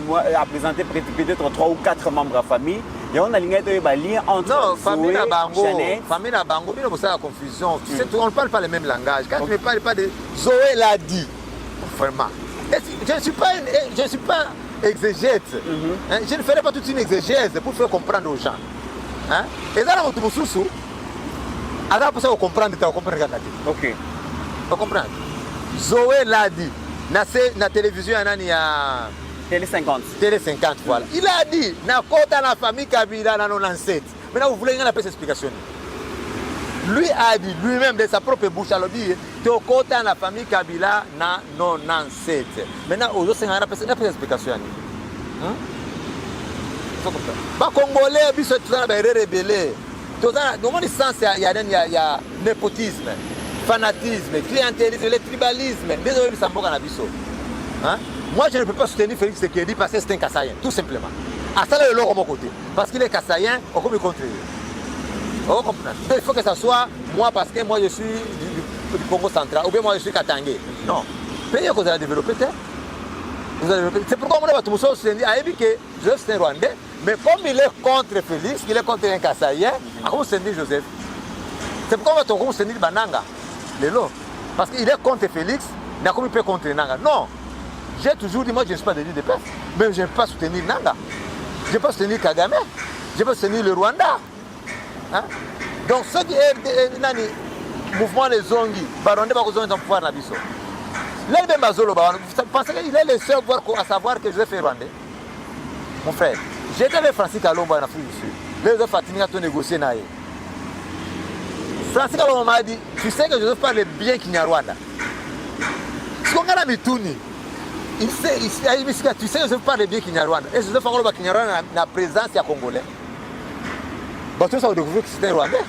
peut-être 3 ou 4 membres de la famille. Et on a lié de lien entre famille Zoé, Bango, Jeannette. famille Bango, il y a la confusion. Tu sais, on ne parle pas le même langage. Quand tu ne parles pas de Zoé l'a dit, vraiment. Je ne suis pas exégète. Je ne ferai pas toute une exégèse pour faire comprendre aux gens. Hein? Et là, on te sous. Alors, pour ça, on comprend. Ok. On comprend. Zoé l'a dit. Dans la télévision, il y a Télé 50. Télé 50, voilà. Il a dit, na kota la famille Kabila na 97. Maintenant, vous voulez une explication. Lui a dit, lui-même de sa propre bouche, il a dit, tu kota la famille Kabila na 97. Maintenant, aux autres, il y a une explication. Les Congolais, ils sont tous rebellés. Dans mon sens, il y a népotisme, fanatisme, clientélisme, le tribalisme. Désolé, ils sont pas hein? Moi, je ne peux pas soutenir Félix Tshisekedi parce que c'est un Kassaïen, tout simplement. À ça, le leur de mon côté. Parce qu'il est Kassaïen, on peut me contrer. Vous comprenez? Il faut que ça soit moi parce que moi je suis du Congo central, ou bien moi je suis Katangé. Non. Pays que vous allez développer, c'est pourquoi on va tout soutenir. Il a dit que Joseph c'est un Rwandais, mais comme il est contre Félix, il est contre un Kassaïen, à quoi soutenir Joseph? C'est pourquoi on va tout soutenir Bananga. Parce qu'il est contre Félix, mais comment il peut contre Nanga? Non. J'ai toujours dit, moi je ne suis pas de l'île de paix, mais je ne peux pas soutenir Nanga. Je ne peux pas soutenir Kagame, je ne peux pas soutenir le Rwanda. Hein? Donc ce qui est le mouvement des Zongi, Barondé va besoin d'un pouvoir na biso. L'Elbe Mazolo, vous pensez qu'il est le seul à savoir que Joseph est Rwandais? Mon frère, j'étais avec Francis Kalomba en Afrique du Sud. Les autres Fatini ont négocié naïe. Francis Kalomba m'a dit, tu sais que Joseph parle bien Kinyarwanda. Ce qu'on a mis Touni. Tu sais que je parle bien Kinyarwanda. Et je sais que Kinyarwanda na présence ya Congolais. Bon, tout ça, on découvre que c'était Rwandais.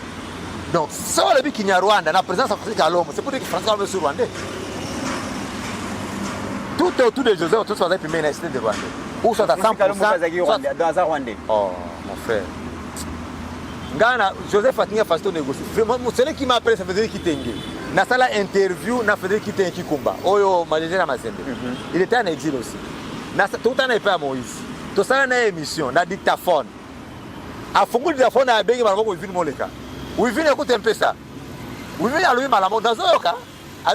Donc, si on a vu Kinyarwanda na présence de Kalomba, c'est pour dire que France Kalomba est sur Rwandais. Tout autour de Joseph, tout ça va être une menace de Rwandais. Ou soit à 100%. Dans Rwandais. Oh, mon frère. Ghana, Joseph Fatinga Fasto négocié. Vraiment, celui qui m'a appelé, ça faisait qu'il t'engue. Dans sa interview, na faisait qu'il t'engue Kikumba. Oyo, Malésia Mazembe. Il était en exil aussi. Tout le temps, il pas à Moïse. Tout ça, il y a une émission, na dictaphone. À fond, le dictaphone a béni, il va voir Moleka. Oui, venez écouter un peu ça. Oui, venez à lui, Malamo, dans un cas.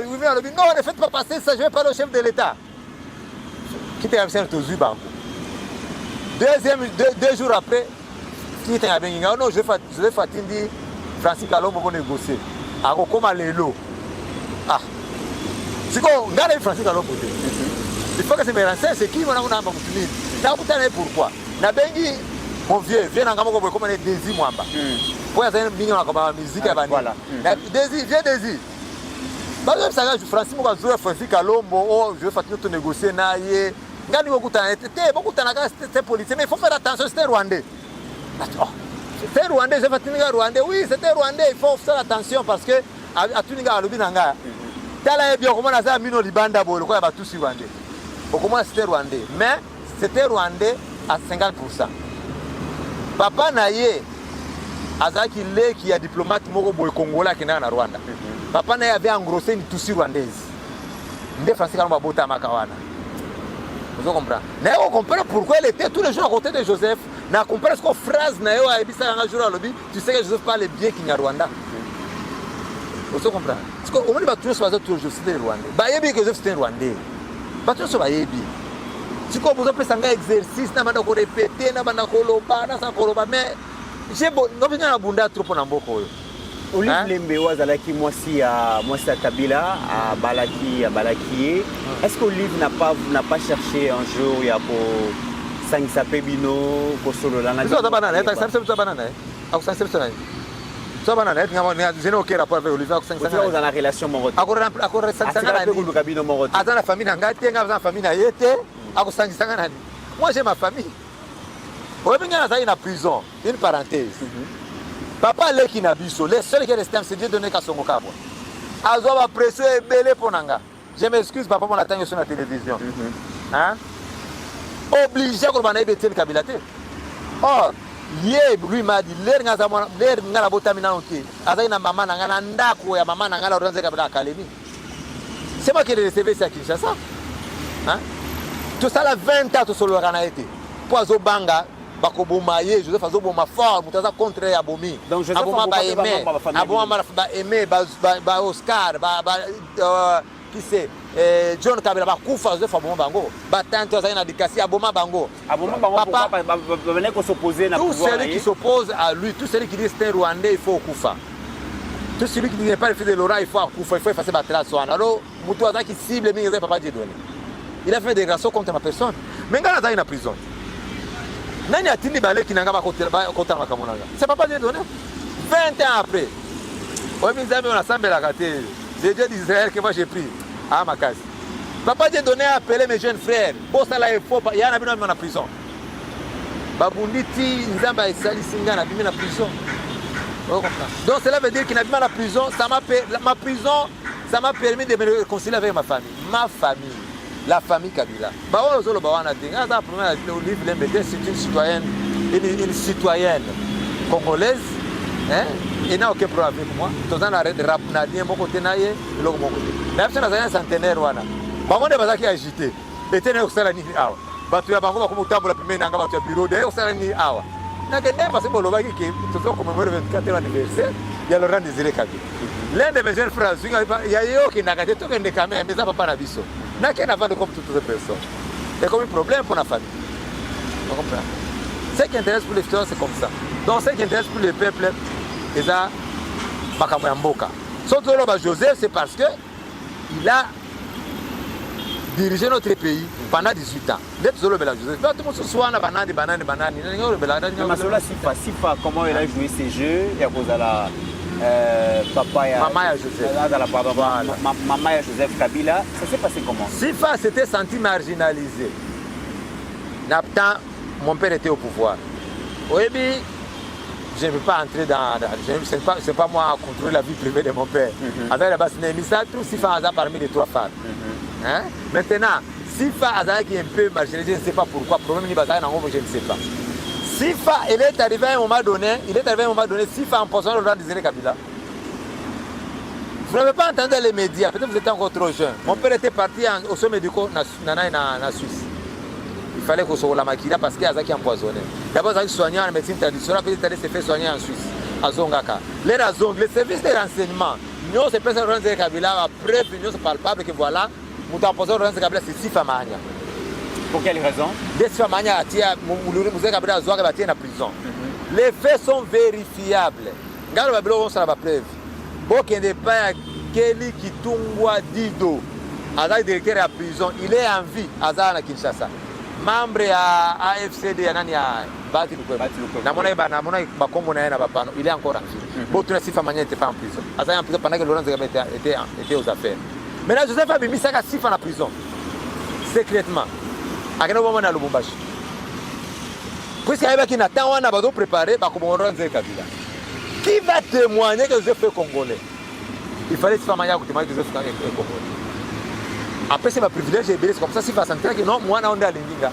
Oui, venez à lui, non, ne faites pas passer ça, je vais parler au chef de l'État. Qui était absent au Zubango. 2 jours après, qui était à Benginga, non, je vais faire dire Francis Kalombo pour négocier. Alors, comment les lots? Ah. C'est quoi, regardez Francis Kalombo. Il faut que c'est mes renseigne, c'est qui on a moutiné. Pourquoi? Na bengi, mon vieux, viens en Gamoko comme on est Désir Mwamba. Pour y avoir une million comme la musique à Bani. Voilà. Désir, viens Désir. Par exemple, ça, Francis Mwamba, Francis Kalombo, oh, je vais faire tout négocier, naïe. Gani beaucoup de temps, c'était policier, mais il faut faire attention, c'était Rwandais. C'était Rwandais, je vais faire Rwandais. Oui, c'était Rwandais, il faut faire attention parce que à tout le monde a le binanga. Tala bien comment ça mino libanda bolo quoi ba tout sur Rwandais. Au comment c'était Rwandais, mais c'était Rwandais à 50%. Papa naye azaki le qui a diplomate moko boy congolais qui na Rwanda. Papa naye avait engrossé une tousi rwandaise. Ndé Francis Kalombo bota makawana. Vous comprenez? Vous comprenez pourquoi elle était tous les jours à côté de Joseph. Vous comprenez ce qu'on phrase tu sais que Joseph parle bien qu'il y a Rwanda. Vous comprenez? Parce qu'on dit que Joseph c'était Rwandais. Bah yebi que Joseph c'était Rwandais. Bah tout ça va yebi. Si vous avez fait un exercice, vous avez répété, vous avez koloba, mais j'ai besoin de bunda trop pour n'amboko. Olive Lembe azalaki mwasi à Kabila à Balaki. Est-ce qu'Olive n'a pas cherché un jour ya ko sangisa pebino ko solo lana? Ça va banana, ça banana. Au sens personnel. Ça banana, je n'ai aucun rapport avec Olive. Vous avez une relation amoureuse. Akora sangisa la famille ngati nga famille na yete, akusangisa ngani. Moi j'ai ma famille. Obenga na une prison, une parenthèse. Papa leki na biso, les seuls qui restent c'est Dieu donné qu'à son kabwa. Azo va presser et belé pour nanga. Je m'excuse papa pour l'attendre sur la télévision. Hein? Obligé qu'on va ébêter le Kabilate. Or, lui m'a dit l'air ngala botamina oké. Aza na maman nanga ndako ya maman nanga la oranze Kabila Academy. C'est moi qui ai recevé ça Kinshasa. Hein? Tout ça la 20 ans tout solo kana été. Poizo banga bakoboma ye Joseph azoboma fort mutaza contre abomi donc Joseph aboma ba aimé ba Oscar qui c'est John Kabila ba kufa Joseph aboma bango ba tante azana dikasi aboma bango papa venait qu'on s'opposer na pouvoir tout celui qui s'oppose à lui, tout celui qui dit c'est un Rwandais il faut kufa, tout celui qui n'est pas le fils de Laura il faut kufa, il faut effacer battre la soine. Alors mutu azaki cible mingi za papa Dieu donné, il a fait des grâces contre ma personne mais ngala za ina prison. Nani atindi balé qui n'a pas contre ma camonanga. C'est pas Dieu donné. 20 ans après. Oui, mes amis, on a semblé la gâter. C'est Dieu d'Israël que moi j'ai pris à ma case. Papa Dieu donné à appeler mes jeunes frères. Bon, ça là, il faut pas. Il y en a bien en prison. Babunditi, Nzamba et Sali Singa, n'a bien en prison. Donc cela veut dire qu'il n'a bien en prison. Ma prison, ça m'a permis de me réconcilier avec ma famille. Ma famille. La famille Kabila. C'est une citoyenne congolaise. Hein? Il n'a aucun problème avec moi. Tout ça, arrête de rap, n'a mon côté, n'a rien, l'autre mon côté. Même si on a un centenaire, on a. Par contre, on a agité. Et tenez au salani. Tu as bango comme table la première nanga tu bureau de au salani awa. Na que n'est pas c'est pour le bagage qui tout ça commémorer le 24e anniversaire, il y a Laurent Désiré Kabila. L'un de mes jeunes frères, il y a eu qui n'a gâté tout que des caméras, mais ça va pas na biso. N'a qu'un avant de comme toutes les personnes. C'est comme un problème pour la famille. On comprend. Ce qui intéresse pour les citoyens, c'est comme ça. Donc, ce qui intéresse pour les peuples, c'est ça, Makambo Mboka. Surtout Joseph, c'est parce qu'il a dirigé notre pays pendant 18 ans. Sifa, comment il a joué ses jeux, il y a cause à la Maman Joseph. Maman Joseph Kabila, ça s'est passé comment? Sifa s'était senti marginalisé. Mon père était au pouvoir. Oui, je ne peux pas entrer dans. Ce n'est pas moi à contrôler la vie privée de mon père. Avec la base Némissa, tout Sifa a parmi les 3 femmes. Hein? Maintenant, Sifa a qui est un peu marginalisé, je ne sais pas pourquoi. Problème je ne sais pas. Sifa, il est arrivé à un moment donné, Sifa empoisonne Laurent Désiré Kabila. Vous n'avez pas entendu les médias, peut-être que vous étiez encore trop jeune. Mon père était parti au sommet du médical en Suisse. Il fallait qu'on soit la maquille parce qu'il y a qui empoisonné. D'abord, il a soigné en médecine traditionnelle, puis il s'est fait soigner en Suisse. azongaka les raisons les services de renseignement nous se pensent Laurent Kabila a preuve nous palpable que voilà nous avons posé Laurent Kabila c'est Sifa Mahania. Pour quelle raison? Des Sifa Mahania atia Laurent Kabila azwa ba tie na prison. Les faits sont vérifiables. Ngalo ba bilo on sala ba preuve. Bokende pa Kelly Kitungwa Dido Azali directeur à prison, il est en vie Azali na Kinshasa. Membre à AFCD ya nani ya Bati Lukwebo. Na mona bakombo na yana bapano, il est encore en vie. Bon tu Sifa Mahania n'était pas en prison. Azali en prison pendant que Laurent Kabila était aux affaires. Maintenant Joseph Abimi Saka Sifa na prison. Secrètement. Akena bomba na Lubumbashi. Puisque il n'a pas wana bazo préparer ba ko Laurent Kabila. Qui va témoigner que Joseph est congolais? Il fallait Sifa Mahania témoigner que Joseph est congolais. Après c'est ma privilège et c'est comme ça Sifa sentir que non moi na on est à Lindinga.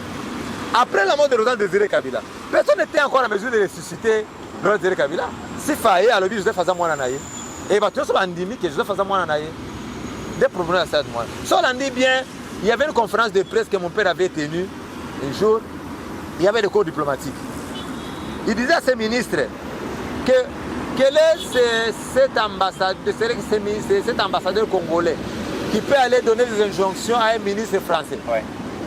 Après la mort de Laurent Désiré Kabila, personne n'était encore en mesure de ressusciter Laurent Désiré Kabila. Sifa a lobby Joseph Azamwana naye. Et bah tout ça bandimi que Joseph Azamwana naye. Des problèmes à ça de moi. Ça on dit bien, il y avait une conférence de presse que mon père avait tenue un jour. Il y avait des cours diplomatiques. Il disait à ses ministres que quel est cet ambassadeur congolais qui peut aller donner des injonctions à un ministre français. Ouais.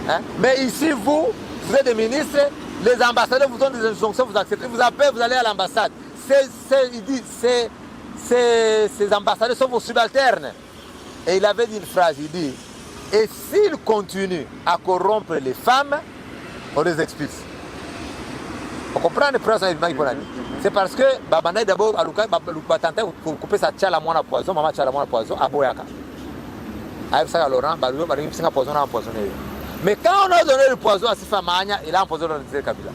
Hein? Mais ici, vous êtes des ministres, les ambassadeurs vous donnent des injonctions, vous acceptez, vous appelez, vous allez à l'ambassade. Il dit, ces ambassadeurs sont vos subalternes. Et il avait dit une phrase, il dit, et s'ils continuent à corrompre les femmes, on les expulse. On comprend le prince c'est parce que Babanda d'abord a tenté de couper sa tchala moine à poison, maman tchala moine à poison à Boyaka. Avec ça, Laurent, il a empoisonné. Mais quand on a donné le poison à Sifa Mahania, il a empoisonné le Kabila.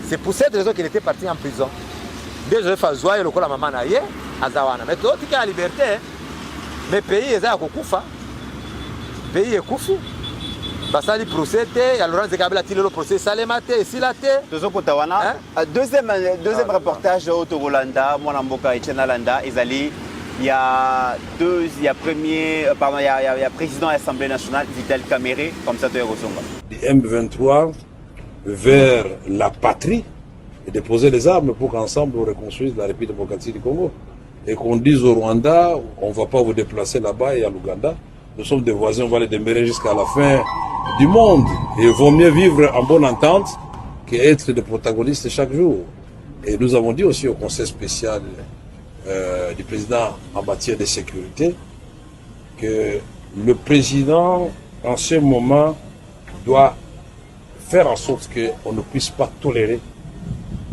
C'est pour cette raison qu'il était parti en prison. Déjà, il fait zoyer le col à maman naïe, à Zawana. Mais d'autres qui ont la liberté, mais pays est à Kokufa. Pays est Koufi. Basali procédé, il y a Laurent Kabila qui a le procès Salemate et Silate. Deuxième reportage au Togolanda, moi Namboka et Tchenalanda, il y a président de l'Assemblée nationale, Vital Kamerhe, comme ça, tu es Rosonga. M23 vers la patrie et déposer les armes pour qu'ensemble on reconstruise la République démocratique du Congo. Et qu'on dise au Rwanda, on ne va pas vous déplacer là-bas et à l'Ouganda. Nous sommes des voisins, on va les demeurer jusqu'à la fin du monde. Et il vaut mieux vivre en bonne entente qu'être des protagonistes chaque jour. Et nous avons dit aussi au Conseil spécial du président en matière de sécurité que le président, en ce moment, doit faire en sorte qu'on ne puisse pas tolérer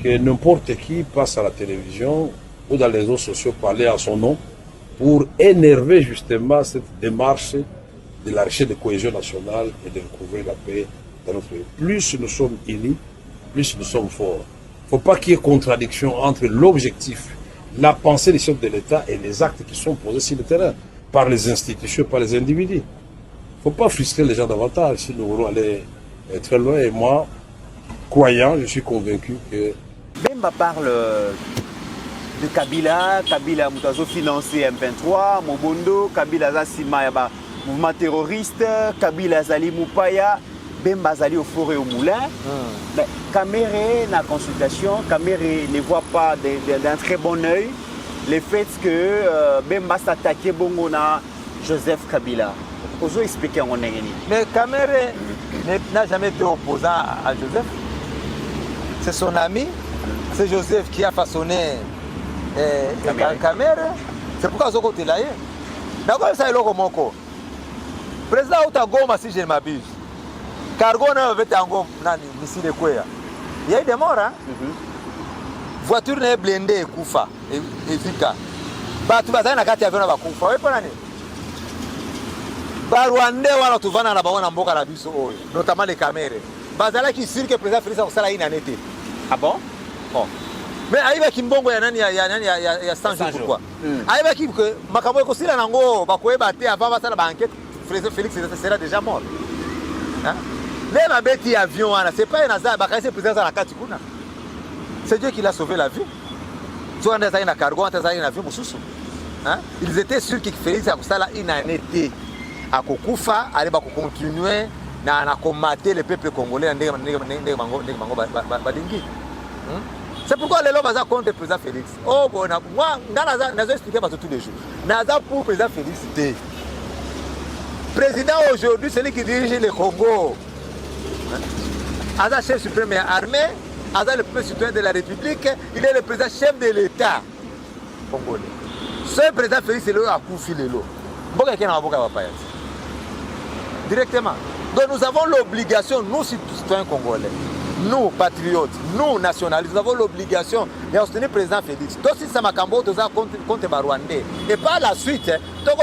que n'importe qui passe à la télévision ou dans les réseaux sociaux parler à son nom pour énerver justement cette démarche de la recherche de cohésion nationale et de recouvrir la paix dans notre pays. Plus nous sommes unis, plus nous sommes forts. Il ne faut pas qu'il y ait contradiction entre l'objectif, la pensée des chefs de l'État et les actes qui sont posés sur le terrain par les institutions, par les individus. Il ne faut pas frustrer les gens davantage si nous voulons aller très loin. Et moi, croyant, je suis convaincu que... Bemba parle de Kabila, Kabila Moutazo financé M23, Mobondo, Kabila Zassima, mouvement terroriste, Kabila Zali Moupaya, Bemba Zali au forêt au moulin. Mais Kamerhe, la consultation, Kamerhe ne voit pas d'un très bon œil le fait que Bemba s'attaquait bon à Joseph Kabila. Oso expliquer en Nengeni. Mais Kamerhe n'a jamais été opposant à Joseph. C'est son ami. C'est Joseph qui a façonné Kamerhe. C'est pourquoi ce côté-là. D'accord, ça est le Romoko. Président Outagoma, si je ne m'abuse. Cargo n'a pas été en Gom, ici de Kouya. Il y a eu des morts. Hein? Voiture n'est blindée, Koufa, et Vika. Tu vas dans avion à Koufa. Oui, pas l'année. Rwandais, tu vas dans la Mboka, notamment les Kamerhe. Bazala qui sûr que le président Félix Ousala est en été. Ah bon? Oh. Mais aïba kimbongo ya 100 jours pourquoi? Aïba ki que makambo ko sila nango bakoyeba te avant basala ba enquête Félix sera déjà mort. Hein? Les mabeti avion c'est pas un hasard bakaise président na kati kuna. C'est Dieu qui l'a sauvé la vie. Tu as des cargo, tu as un avion mususu. Hein? Ils étaient sûrs que Félix Ousala en été à Kokufa allait ba continuer na combattre le peuple congolais ndenge mango badingi. C'est pourquoi les gens sont contre le président Félix. Oh, bon, moi, je vais expliquer tous les jours. Naza pour le président Félix. Président aujourd'hui, celui qui dirige le Congo. Aza chef suprême de l'armée, Aza le premier citoyen de la République, il est le président chef de l'État congolais. Ce président Félix, c'est le Akoufi Lelo. Directement. Donc nous avons l'obligation, nous citoyens congolais, nous patriotes, nous nationalistes, nous avons l'obligation de soutenir le président Félix. Donc si ça m'a camboté contre les Rwandais, et par la suite, tu vas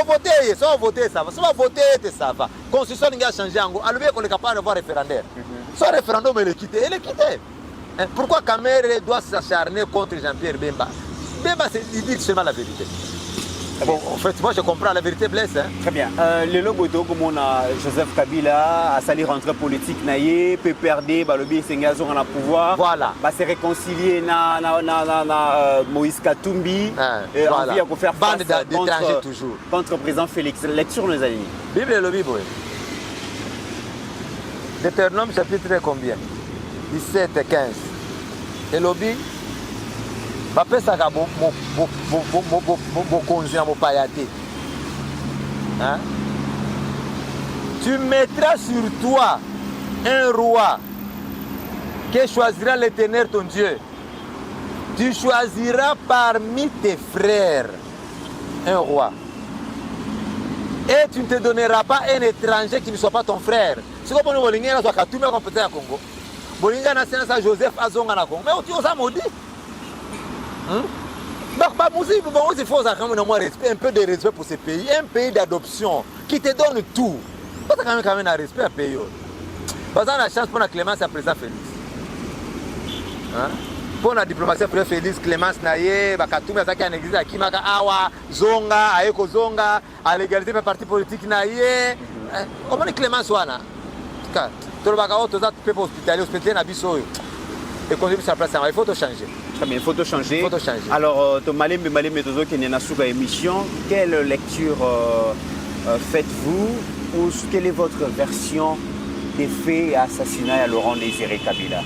voter, si on va voter, ça va. Si on va voter, ça va. La constitution n'a pas changé. Alors qu'on est capable d'avoir un référendaire. Son référendum, il est quitté. Pourquoi Kamere doit s'acharner contre Jean-Pierre Bemba? Bemba, il dit seulement la vérité. Bon, en fait, moi je comprends, la vérité blesse. Hein. Très bien. Le logo comme on a Joseph Kabila a sali rentrée politique naïe, peut perdre, balobi Sengazon en a pouvoir. Voilà. Va se réconcilier na Moïse Katumbi. Et voilà. envie de faire face contre le président Félix. Lecture nos amis. Bible et le Bible. Deutéronome chapitre combien? 17 et 15. Et l'obi. Tu mettras sur toi un roi que choisira l'Éternel ton Dieu. Tu choisiras parmi tes frères un roi. Et tu ne te donneras pas un étranger qui ne soit pas ton frère. C'est comme on dit, Congo. Joseph Azonga na Congo. Mais tu as maudit. Il faut un peu de respect pour ce pays, un pays d'adoption qui te donne tout. Tu as quand même un respect à payer. Parce qu'on a la chance pour la Clémence à président Félix. Pour la diplomatie à président Félix, Clémence Naye, Bakatoumi, Azaki en exil, Akimaka Awa, Zonga, Aeko Zonga, à l'égalité des partis politiques Naye. Comment est Clémence Wana? Tu as été hospitalier à Bissoyo. Et conduire sur la place, il faut tout changer. Très bien, il faut tout changer. Alors, émission, quelle lecture faites-vous ou quelle est votre version des faits et assassinats à Laurent Désiré Kabila?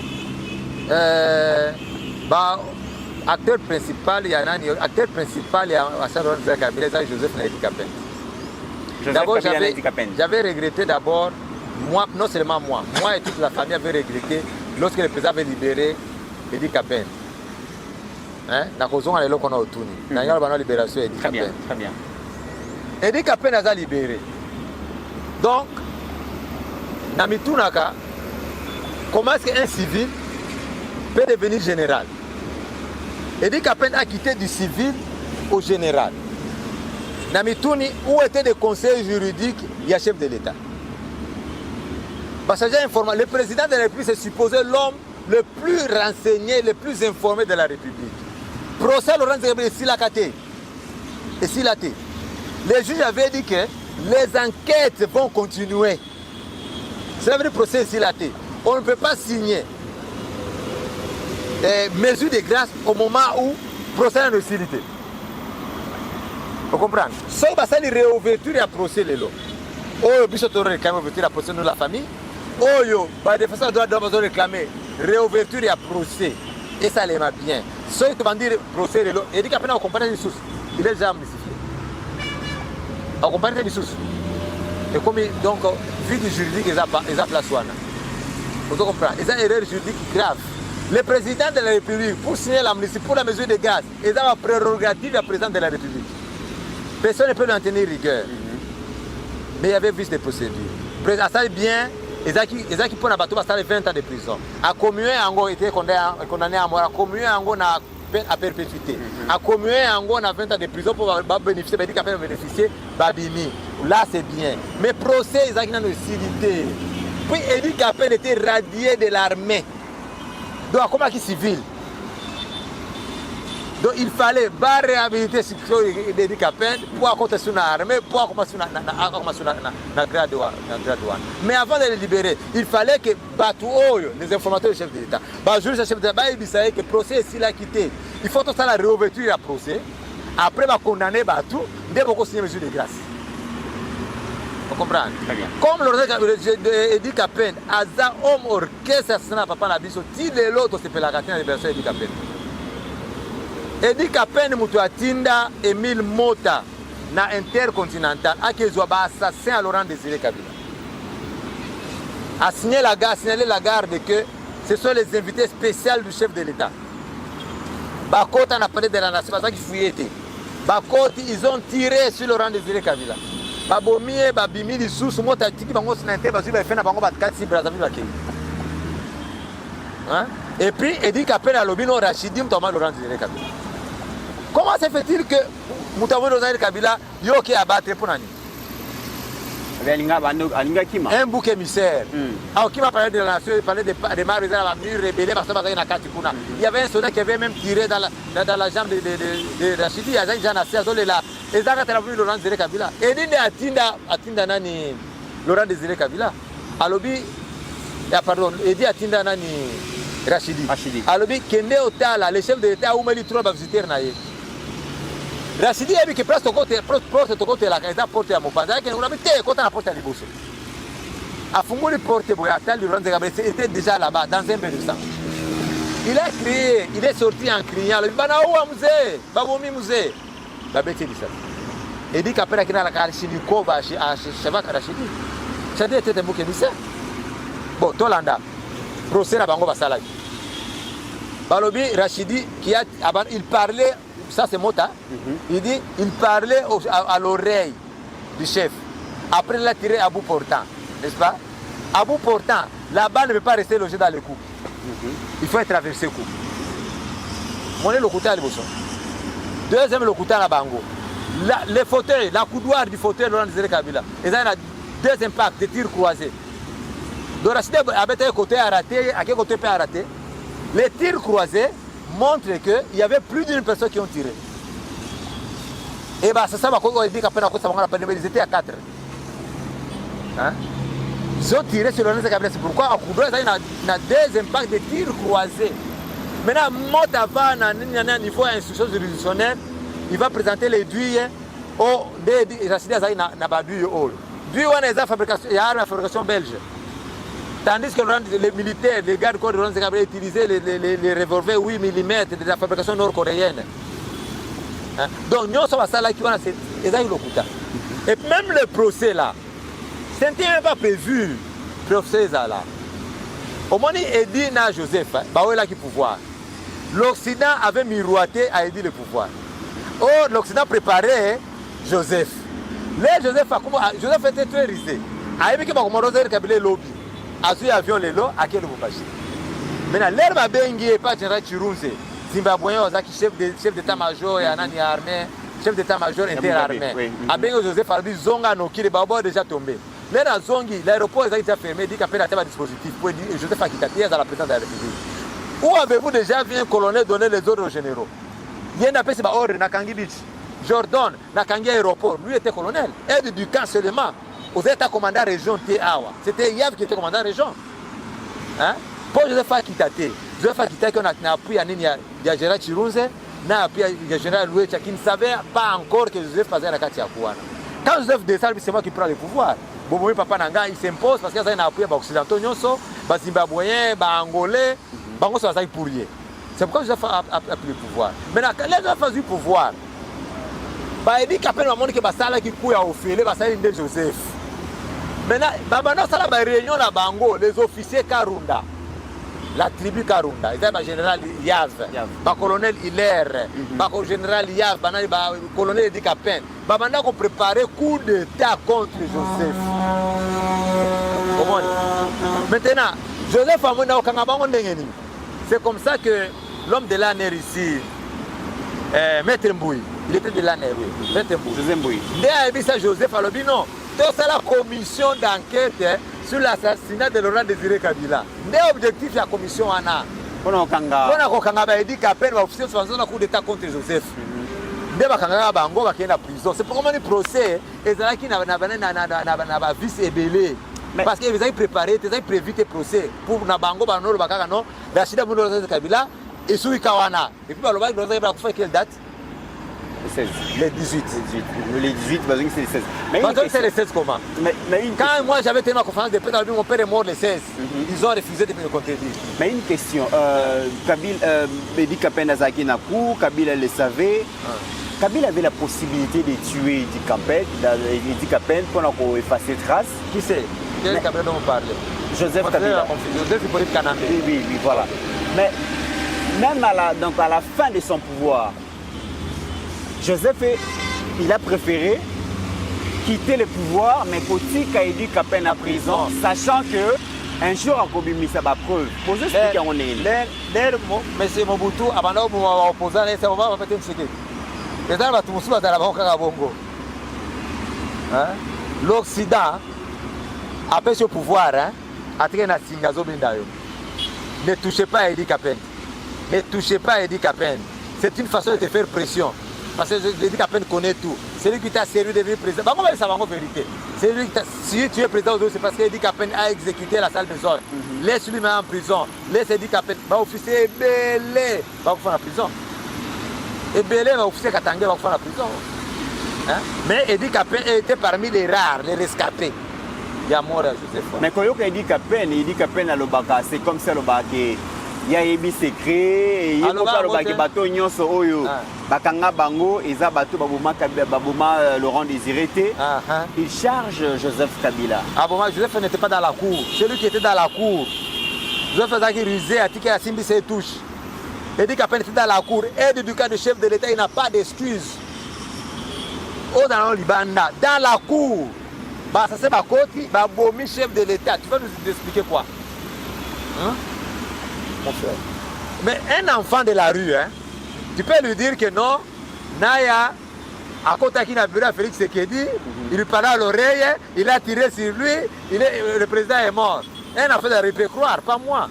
Acteur principal, il y a Laurent Désiré Kabila, c'est Joseph Naïdi Kapen. D'abord, j'avais regretté d'abord, moi, non seulement moi et toute la famille avait regretté lorsque le président avait libéré Edi Kapen. Na kozonga lelo kona otuni. Na ngala bana libération Edi Kapen. Très bien. Edi Kapen a libéré. Donc, na mitunaka, comment est-ce qu'un civil peut devenir général? Edi Kapen a quitté du civil au général. Na mituni, où étaient les conseils juridiques, il y a chef de l'État. Parce que le président de la République, c'est supposé l'homme le plus renseigné, le plus informé de la République. Procès Laurent Désiré Silaté. Et Silaté. Les juges avaient dit que les enquêtes vont continuer. Cela veut dire procès Silaté. On ne peut pas signer mesures de grâce au moment où le procès est en hostilité. Vous comprenez? Sauf que c'est une réouverture à procès. Oh, le bishop aurait réclamé l'ouverture à procès de la famille. Oh, yo, par défenseur doit réclamer réouverture à procès. Et ça les va bien. Ceux qui vont dire procès, il dit qu'après on comprend les sources. Il est déjà amnistié. On comprend les sources. Et comme donc, vu du juridique, ils ont place. Vous comprenez? Ils ont une erreur juridique grave. Le président de la République, pour signer l'amnistie, pour la mesure de grâce, ils ont la prérogative du président de la République. Personne ne peut lui en tenir rigueur. Mais il y avait vice de procédure. Ça bien. Ils ont qui pour un bateau, ça 20 ans de prison. À commuer, on a été condamné à mort. À commuer, on a à perpétuité. À commuer, on a 20 ans de prison pour bénéficier, bénéficier, babini. Là, c'est bien. Mais procès, ils ont une hostilité. Puis, Edi Kapen était radié de l'armée. Donc, comment est-ce civil? Donc il fallait réhabiliter Edi Kapen pour continuer l'armée, pour commencer la graduation. Mais avant de le libérer, il fallait que les informateurs du chef de l'État, le chef de l'État, il savait que le procès est s'il a quitté. Il faut tout ça la réouverture du procès. Après, il va condamner Batou, dès qu'on signe mesure de grâce. Vous comprenez? Très bien. Comme Edi Kapen, Aza homme orchestre, c'est papa Nabiso, ti de l'autre, c'est la catine de version Edi Kapen. Edi Kapen, Moutou Atinda, Emile Mota, na Intercontinental, a qui soit assassin à Laurent Désiré Kabila. A signaler la garde que ce sont les invités spéciaux du chef de l'État. Bakota n'a parlé de la nation, c'est ça qui fouillait. Bakota, ils ont tiré sur Laurent Désiré Kabila. Babomie, babimi, les sous, moi, t'as dit que bango s'inter, parce que fait na bango batkati Brazzaville bakeli. Hein? Et puis, Edi Kapen à l'obino Rachidim Thomas Laurent Désiré Kabila. Comment se fait-il que Moutabo Laurent Désiré Kabila yo qui abattre pour nani? Un bouc émissaire. Alors, qui m'a parlé de la nation, il parlait des marais à la mur rebellés parce que il y avait un soldat qui avait même tiré dans la jambe de Rachidi, il y a un Janassi, là. Et ça, quand il Laurent Désiré Kabila. Et il Atinda Nani Laurent Désiré Kabila. Alobi, pardon, il dit Atinda Nani Rachidi. Alobi, Kende Otala, le chef de l'État, où il trouve à visiter Naye. Rachidi a vu que presque porte ton côté la candidat porte à Mopanda, qui nous a mis quand on a porté à Liboso. A Fungoli porte Boyata, Laurent Désiré Kabila était déjà là-bas, dans un bain de sang. Il a crié, il est sorti en criant, il va à musée, Babomi musée. La bête dit ça. Et dit qu'après qu'il a la Rachidi Kova à Chavak Rachidi. Chadi était un bouc émissaire. Bon, Tolanda, procès à Bango Basalai. Balobi Rachidi, il parlait, ça c'est Mota, il dit, il parlait à l'oreille du chef. Après il a tiré à bout portant, n'est-ce pas? À bout portant, la balle ne peut pas rester logée dans le cou. Il faut traverser le cou. Mon est le côté à l'émotion. Deuxième le couteau à la bango. Le fauteuil, la coudoir du fauteuil Laurent Désiré Kabila. Et ça, il y a deux impacts de tirs croisés. Donc Rachidi avait un côté à rater, à quel côté peut rater. Les tirs croisés montrent qu'il y avait plus d'une personne qui ont tiré. Et bien, c'est ça, on dit qu'après, ils étaient à 4. Hein? Ils ont tiré sur Laurent Désiré Kabila. C'est pourquoi à coudoir, il y a deux impacts de tirs croisés. Maintenant, monte avant un niveau d'instruction juridictionnelle, il va présenter les duyers au Rachidi Azaï n'a pas dû. Duyers, on a la fabrication belge. Tandis que les militaires, les gardes corps de Laurent Désiré Kabila utilisaient les revolvers 8 mm de la fabrication nord-coréenne. Hein? Donc, nous sommes à ça là qui va et même le procès là, ce n'était même pas prévu, procès là. Au moment où Edi n'a Joseph, il a qui pouvoir. L'Occident avait miroité à Edi le pouvoir. Or, l'Occident préparait Joseph. Joseph était très risé. Il avait dit que Désiré Kabila lobby. Il a avion le lot à quel moment. Maintenant, l'herbe a bengi pas général Chirunze. Zimbabwéen, chef d'état-major et Anani armée, chef d'état-major interarmée. A bengi Joseph a dit Zonga Noki, les babos déjà tombés. Mais dans Zongi, l'aéroport est déjà fermé, dit qu'après la table dispositif pour dire Joseph Akitati à la présidence de la République. Où avez-vous déjà vu un colonel donner les ordres aux généraux? Il y a un appel sur l'ordre, Nakangi Beach. Jordan, Nakangi Aéroport, lui était colonel. Aide du camp seulement. Vous êtes commandant région T.A.W. C'était Yav qui était commandant région. Hein? Pour Joseph Akitati. Joseph Akitati, on a appris à Nini, il y a Gérard Chirunze, il y a Général Louécha qui ne savait pas encore que Joseph faisait la Katia Kouana. Quand Joseph descend, c'est moi qui prends le pouvoir. Bobomi Papa Nanga, il s'impose parce qu'il y a un appui à Occidentaux, les Zimbabwéens, les Angolais, les Angolais pour rien. C'est pourquoi Joseph a pris le pouvoir. Maintenant, quand les gens font du pouvoir, il dit qu'après le moment que Basala qui couille à Ophélie, Basala de Joseph. Maintenant, il y a une réunion à Bango, les officiers Karunda, la tribu Karunda, il y a le général Yav, le colonel Hilaire, le général Yav, le colonel Edi Kapen. Maintenant, on préparait coup d'État contre Joseph. Maintenant, Joseph a dit c'est comme ça que l'homme de l'année ici, Maître Mbouy, il était de l'année, Maître Mbouy. Joseph Mbouy. Dès a dit ça, Joseph a dit non. C'est la commission d'enquête sur l'assassinat de Laurent Désiré Kabila. L'objectif de la commission Anna. On a dit qu'après l'officier de un coup d'État contre Joseph. C'est pourquoi le procès et là qui n'a vice ébélé. Parce qu'ils avaient préparé, ils avaient prévu tes procès pour Nabango, Banoro, Bakano, Rachida Kabila et Soui Kawana. Et puis, il y a quelle date? 16. Les 18. Les 18, Bazoum, c'est les 16. Mais Bazoum, c'est les 16 comment? Quand moi j'avais tenu ma conférence de paix dans le but, mon père est mort les 16. Ils ont refusé de me le contredire. Mais une question, Kabila, Edi Kapen Azaki Nakou, Kabila le savait. Kabila avait la possibilité de tuer Edi Kapen pour effacer trace. Qui c'est? Quel Kabila dont on parle? Joseph Kabila. Joseph Hippolyte Kanambe. Oui, voilà. Mais même à la fin de son pouvoir, Joseph, il a préféré quitter le pouvoir, mais côté Edi Kapen en prison, sachant que un jour à Kobimi, ça va preuve. Pour vous expliquer on est. Mais c'est Mobutu, avant de opposer, c'est on va faire une séquence. L'Occident a pris ce pouvoir. Ne touchez pas à Edi Kapen. Ne touchez pas à Edi Kapen. C'est une façon de te faire pression. Parce que Edi Kapen connaît tout. C'est lui qui t'a servi de devenir président. Comment ça va en vérité? C'est lui qui t'a. Si tu es président aujourd'hui, c'est parce qu'Edi Kapen a exécuté la salle des ordres. Laisse-lui mettre en prison. Laisse Edi Kapen. Officier Belé va vous faire en prison. Et Belé va officier Katangé va vous faire en prison. Hein? Mais Edi Kapen était parmi les rares, les rescapés. Il y a mort à Joseph. Mais quand Edi Kapen à l'Obaka, c'est comme ça l'Obaka. Il y a des secrets, il y a des bateaux nyonso oyo. Bakanga bango, eza bateau baboma Laurent Désiré. Il charge Joseph Kabila. Ah bon, Joseph n'était pas dans la cour. Celui qui était dans la cour. Joseph a rusé, a tiqué à Simbi ses touches. Edi Kapen était dans la cour. Aide du cas de chef de l'État, il n'a pas d'excuses. Oh, dans le Libanda, dans la cour. Bah, ça c'est ma côte, bah, bomi chef de l'État. Tu vas nous expliquer quoi? Hein? Mon frère. Mais un enfant de la rue, hein, tu peux lui dire que non, Naya, à côté qui n'a vu à Félix Sekedi, il lui parlait à l'oreille, il a tiré sur lui, le président est mort. Un enfant de la rue peut croire, pas moi.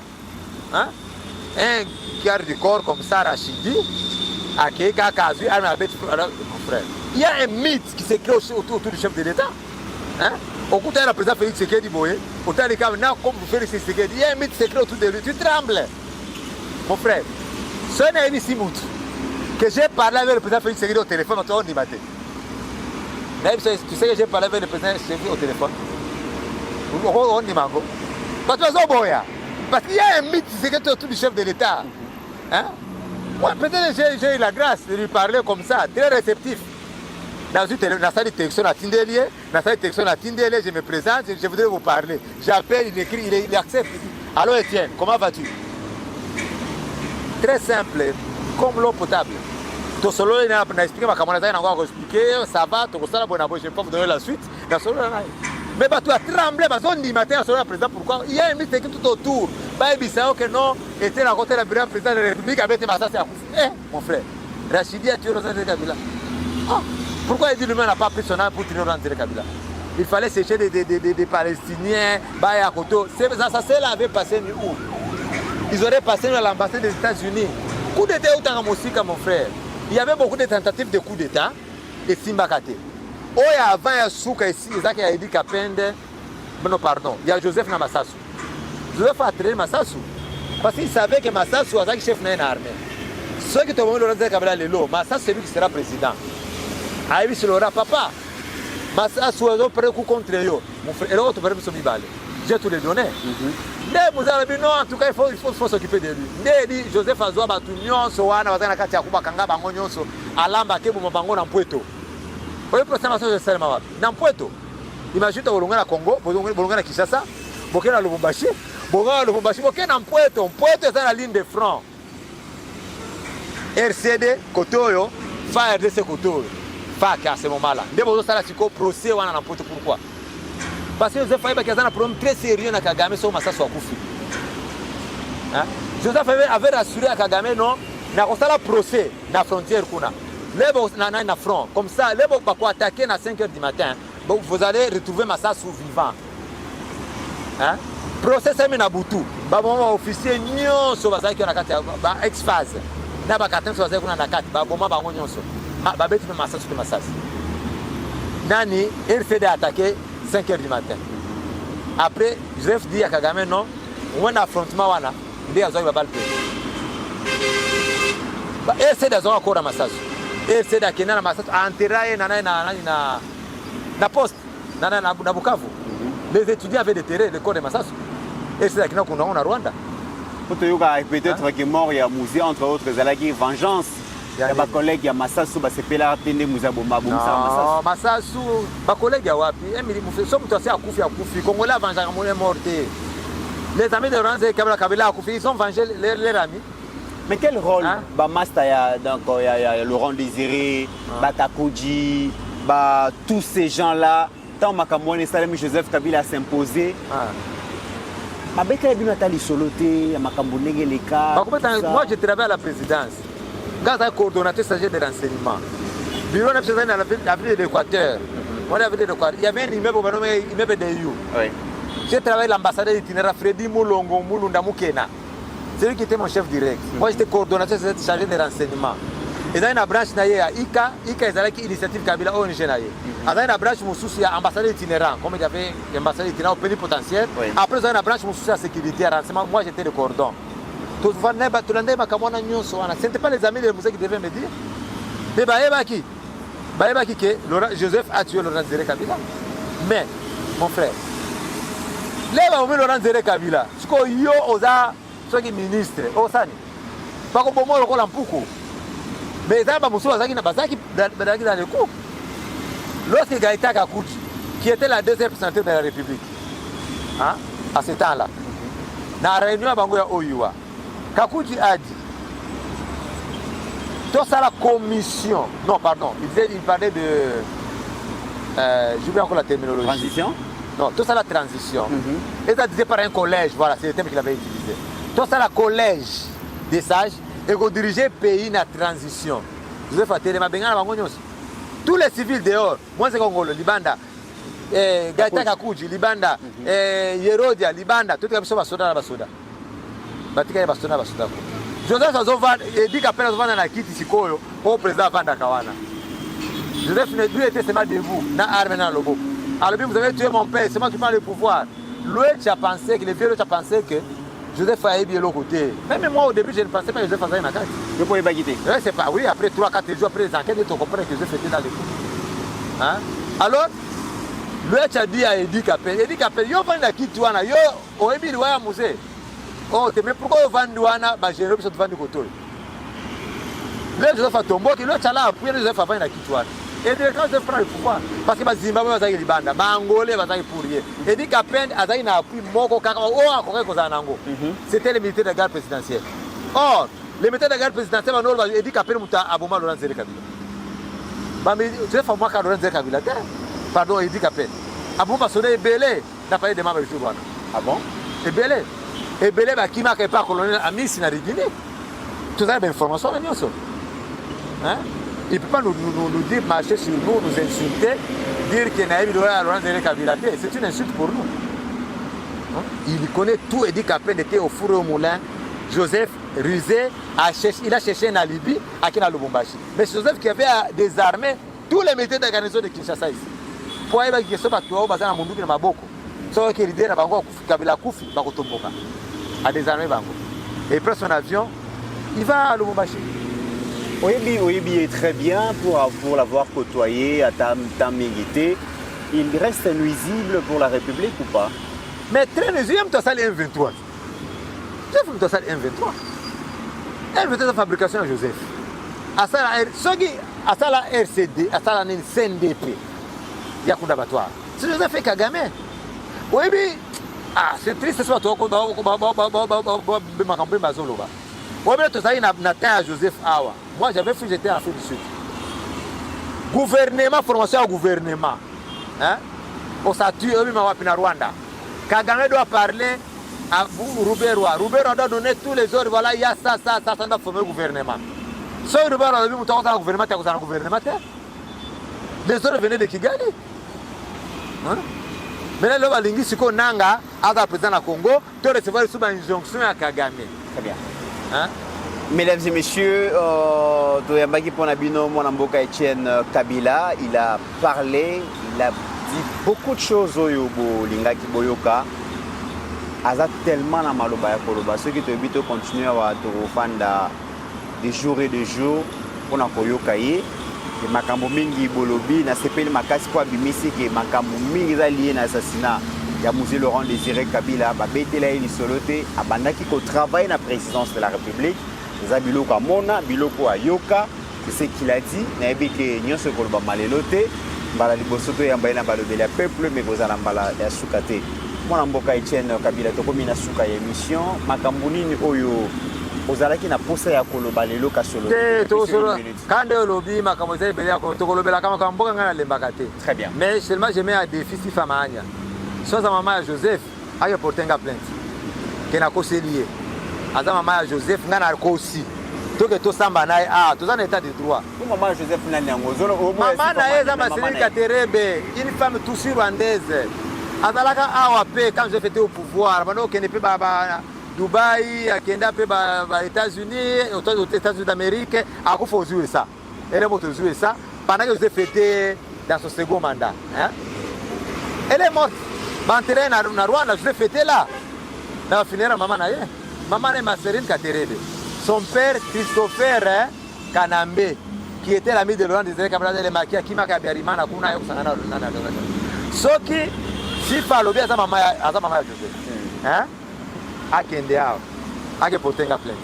Hein? Un garde du corps comme ça, Rachidi, à Keka, Kazu, mon frère. Il y a un mythe qui s'est créé autour du chef de l'État. Hein? Au côté du président Félix Sekedi Boye, autant de cas, comme Félix Sekedi, il y a un mythe secret autour de lui. Tu trembles, mon frère. Ce n'est pas ici que j'ai parlé avec le président Félix Sekedi au téléphone, on dit matin. Tu sais que j'ai parlé avec le président Sekedi au téléphone. On dit mango. Parce qu'il y a un mythe secret autour du chef de l'État. Hein? Ouais, peut-être que j'ai eu la grâce de lui parler comme ça, très réceptif. Dans la salle de télévision à Tindelier, je me présente, je voudrais vous parler. J'appelle, il écrit, il accepte. Alors Étienne, comment vas-tu? Très simple, comme l'eau potable. Tout solo, il a expliqué, ma camarade a encore expliqué, ça va, tout ça, je ne vais pas vous donner la suite. Mais tu as tremblé, on dit matin, on président, pourquoi? Il y a un mythe tout autour. Il dit que non, était à côté de la président de la République avec Massa Seakouf. Mon frère, Rachidi a tué Rosanne Kabila. Pourquoi il dit lui-même n'a pas pris son âme pour tirer Rosanne Kabila? Il fallait sécher des Palestiniens, à Koto. Ça avait passé où? Ils auraient passé à l'ambassade des États-Unis. Coup d'État au Tangamosika, mon frère. Il y avait beaucoup de tentatives de coup d'État et Simbakate. Oh, avant, il y a Souka ici, il y a Edi Kapende. Non, pardon, il y a Joseph Namassassou. Joseph a traité Massassou. Parce qu'il savait que Massassou est le chef d'une armée. Ceux qui ont Laurent Kabila Lelo, Massassou c'est lui qui sera président. Aïe, c'est Laurent Papa. Massassou est prêt contre eux. Mon frère, et l'autre, j'ai tous les données. Vous avez dit non, en tout cas, il faut s'occuper de lui. Joseph Azoua Batunion, Soana, Wazana Katiakuba, Kanga, Bangonyoso, Alamba, Kebo, Bango, Nampueto. Vous voyez, pour l'instant, c'est Salma. Nampueto. Imagine, tu vas au Congo, vous allez à Kinshasa, vous allez à Lubumbashi, vous allez à Lubumbashi, vous allez à Nampueto. Nampueto est dans la ligne de front. RCD, Kotoyo, FARDC Kotoyo. FAC à ce moment-là. Dès que vous allez à procès, vous allez à Nampueto. Pourquoi? Parce que Joseph Faïba qui a un problème très sérieux à Kagame sur Massassou Akoufi. Joseph avait rassuré à Kagame non, il y a un procès dans la frontière. Na front. Comme ça, les gens vont attaquer à 5h du matin. Vous allez retrouver Massassou vivant. Procès c'est Minabutu. Baboma officier nyon so bazaki na kati ex-phase. Na bakatem so bazaki na kati baboma bango nyonso. Babeti Massassou de Massassou. Nani RCD attaqué 5h du matin. Après, Joseph dit à Kagame non, on a un affrontement wana, il dit à Zoï Babal. Et c'est des gens encore à Massassou. RCD akenda na Masasu enterré na poste na Bukavu. Les étudiants avaient déterré le corps de Masasu. RCD akenda kuna Rwanda. Peut-être que mort ya musée entre autres zalaki vengeance. Ya ba collègue ya Masasu ba sepela tende muzaboma bomsa Masasu. Masasu ba collègue ya wapi? Emili mufeso mtu asi akufi. Congolais vengeance mon morté. Les amis de Laurent Kabila akufi, ils ont vengé leurs amis. Mais quel rôle ba Masta ya donc ya Laurent Désiré, Batakoudji, ba tous ces gens-là tant makamone Salem Joseph Kabila s'imposer. Moi, je travaille à la présidence. Quand un coordonnateur stagiaire de renseignement, bureau national dans la ville de l'Équateur, il y avait un immeuble de You. J'ai travaillé à l'ambassadeur itinéraire Freddy Moulongo Moulunda Mukena. C'est lui qui était mon chef direct. Moi, j'étais coordonnateur chargé de renseignement. Et dans la branche, il y a ICA est l'initiative Kabila ONG. Dans la branche, il y a ambassadeur itinérant, comme il y avait ambassadeur itinérant au pays potentiel. Après, dans la branche, il y a sécurité, renseignement. Moi, j'étais le cordon. Ce n'était pas les amis de Moussa qui devaient me dire. Mais que Joseph a tué Laurent Désiré Kabila. Mais, mon frère, Laurent Désiré Kabila, ce qu'il y a aux ministres, au Sani, pas comme moi, le Lampuko. Mais ça, dans le coup. Lorsque Gaïta Kakouchi, qui était la deuxième personnalité de la République, à ce temps-là, dans la réunion à Bangoya Oyua, Kakouchi a dit, tout ça la commission, non pardon, il parlait de, j'oublie encore la terminologie. Transition? Non, tout ça la transition. Et ça disait par un collège, voilà, c'est le thème qu'il avait utilisé. Tout ça la collège des sages, et qu'on dirigeait le pays dans la transition. Joseph Aterema Bengana Bangonyosi. Tous les civils dehors, moi c'est Congolo, Libanda, Gaïta Kakouchi, Libanda, Yerodia, Libanda, tout le monde est basoda. Batika basoda basoda. Joseph Azova, il dit qu'après Azova na kiti sikoyo, au président Vanda Kawana. Joseph lui était seulement debout, na arme na lobo. Alors vous avez tué mon père, c'est moi qui prends le pouvoir. Lui tu as pensé que les vieux tu as pensé que Joseph a bien l'autre côté. Même moi au début je ne pensais pas que Joseph faisait une attaque. Je ne pouvais pas quitter. C'est pas oui, après 3-4 jours après les enquêtes, tu comprends que Joseph était dans le coup. Alors, lui tu as dit à Edi Kapel, yo vanda kitwana, yo oebi liwa musée. Oh, mais pourquoi Vandouana, j'ai repris cette vente de côté. Là, Joseph a tombé, lui tu as là appuyé Joseph a vendu la kitwana. Et quand Joseph prend le pouvoir, parce que Zimbabwe va aller Libanda, Angolais va aller pour rien. Edi Kapel a eu un appui moko kaka o encore que Zanango. C'était le militaire de la garde présidentielle. Or, les militaires de la garde présidentielle ont dit qu'après Mouta Abouma Laurent Désiré Kabila. Mais Joseph a moi Laurent Désiré Kabila. Pardon, il dit qu'après. Abouma sonné Ebélé n'a pas eu de membres de Chouana. Ah bon? Ebélé. Ebélé, qui marque pas colonel Amis Sinarigini. Tout ça, c'est une information. Il ne peut pas nous dire, marcher sur nous, nous insulter, dire qu'il n'a eu Laurent Désiré Kabila. C'est une insulte pour nous. Il connaît tout et dit qu'après il était au four et au moulin. Joseph rusé, il a cherché un alibi à Kina Lubumbashi. Mais Joseph qui avait désarmé tous les militaires d'organisation de Kinshasa ici. Pour aller à Kinshasa, il y a un monde qui n'a beaucoup. Sauf que l'idée n'a pas encore Kabila Koufi, à désarmer Bango. Et il prend son avion, il va à Lubumbashi. Oyebi est très bien pour l'avoir côtoyé à ta milité. Il reste nuisible pour la République ou pas? Mais très nuisible, tu as ça les M23. Tu as ça les M23. M23 c'est la fabrication de Joseph. À ça la RCD, à ça la CNDP. Il y a un d'abattoir. C'est Joseph et Kagame. Oui, c'est triste, c'est soit toi qui as Joseph Awa. Moi j'avais fait, j'étais en Afrique du Sud. Gouvernement, formation au gouvernement. Au statut, au Rwanda. Kagame doit parler à vous, Rouberois. Rouberois doit donner tous les ordres. Voilà, il y a ça doit former le gouvernement. Si Rouberois a dit que tu as un gouvernement, tu as un gouvernement. Les ordres venaient de Kigali. Maintenant, le Balingi, c'est qu'on a un président du Congo, tu recevoir sous une injonction à Kagame. Très bien. Mesdames et messieurs, Toyambaki Ponabino, Mwanamboka Etienne Kabila, il a parlé, il a dit beaucoup de choses au Yobo, Lingaki Boyoka. Aza tellement na maloba ya koloba. Ceux qui te habitent continuent à te refanda des jours et des jours. mpona koyoka ye makambo mingi bolobi na sepeli makasi po abimisi ke makambo mingi eza lié na assassinat ya Mouzé Laurent Désiré Kabila babetela ye lisolo te abandaki kotravaille na présidence de la République eza biloko amona biloko ayoka c'est ce qu'il a dit nayebi ke nyonso ekoloba malelo te mbala liboso toyamba ye na balobeli ya peuple mais kozala mbala ya suka te mwana mboka Etienne Kabila tokomi na suka ya émission makambo nini oyo ozalaki na posa ya koloba lelo kasolo te tokosolo kande olobi makambo eza ebele yako tokolobelaka makambo mboka ngai nalembaka te très bien mais seulement je mets à défi Sifa Mahania soza mama ya Joseph akeporte nga plainte ke nakoseli ye aza mama ya Joseph ngai nakosi toke tosamba na ye toza na état de droit mama Joseph nani yango mama na ye eza Marceline Katerebe une femme tousi rwandaise azalaka awa pe quand Joseph était au pouvoir bana okende pe Dubaï, akenda pe ba États-Unis, aux États-Unis d'Amérique, a faut jouer ça. Elle a jouer ça pendant que Joseph était dans son second mandat. Hein? Elle est morte. Bantere na Rwanda, Joseph était là. Dans finir maman na ye. Maman est Marceline Katerebe. Son père Christopher Kanambe, qui était l'ami de Laurent Désiré Kabila de Makia, qui m'a kabiarimana kuna yo sangana na. Soki Sifa lobi aza mama ya Joseph. Hein? Akende awa akepotenga plainte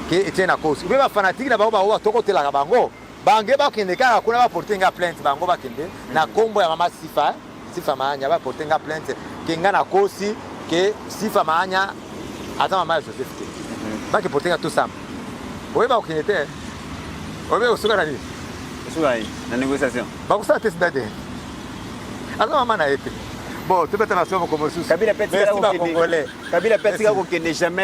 ke etienne akosi ube bafanatiki na bango bango tokotelaka bango bange bakende kaka kuna baportenga plainte bango bakende na kombo ya mama Sifa Mahania baportenga plainte ke nga nakosi ke Sifa Mahania aza mama ya Joseph te bakeportenga tosamba oye bakokende te oye osuka na nini na négociation bakosala te sida te aza mama na ye te bon tobeta na somo comme sous Kabila peti kaka kokende jamais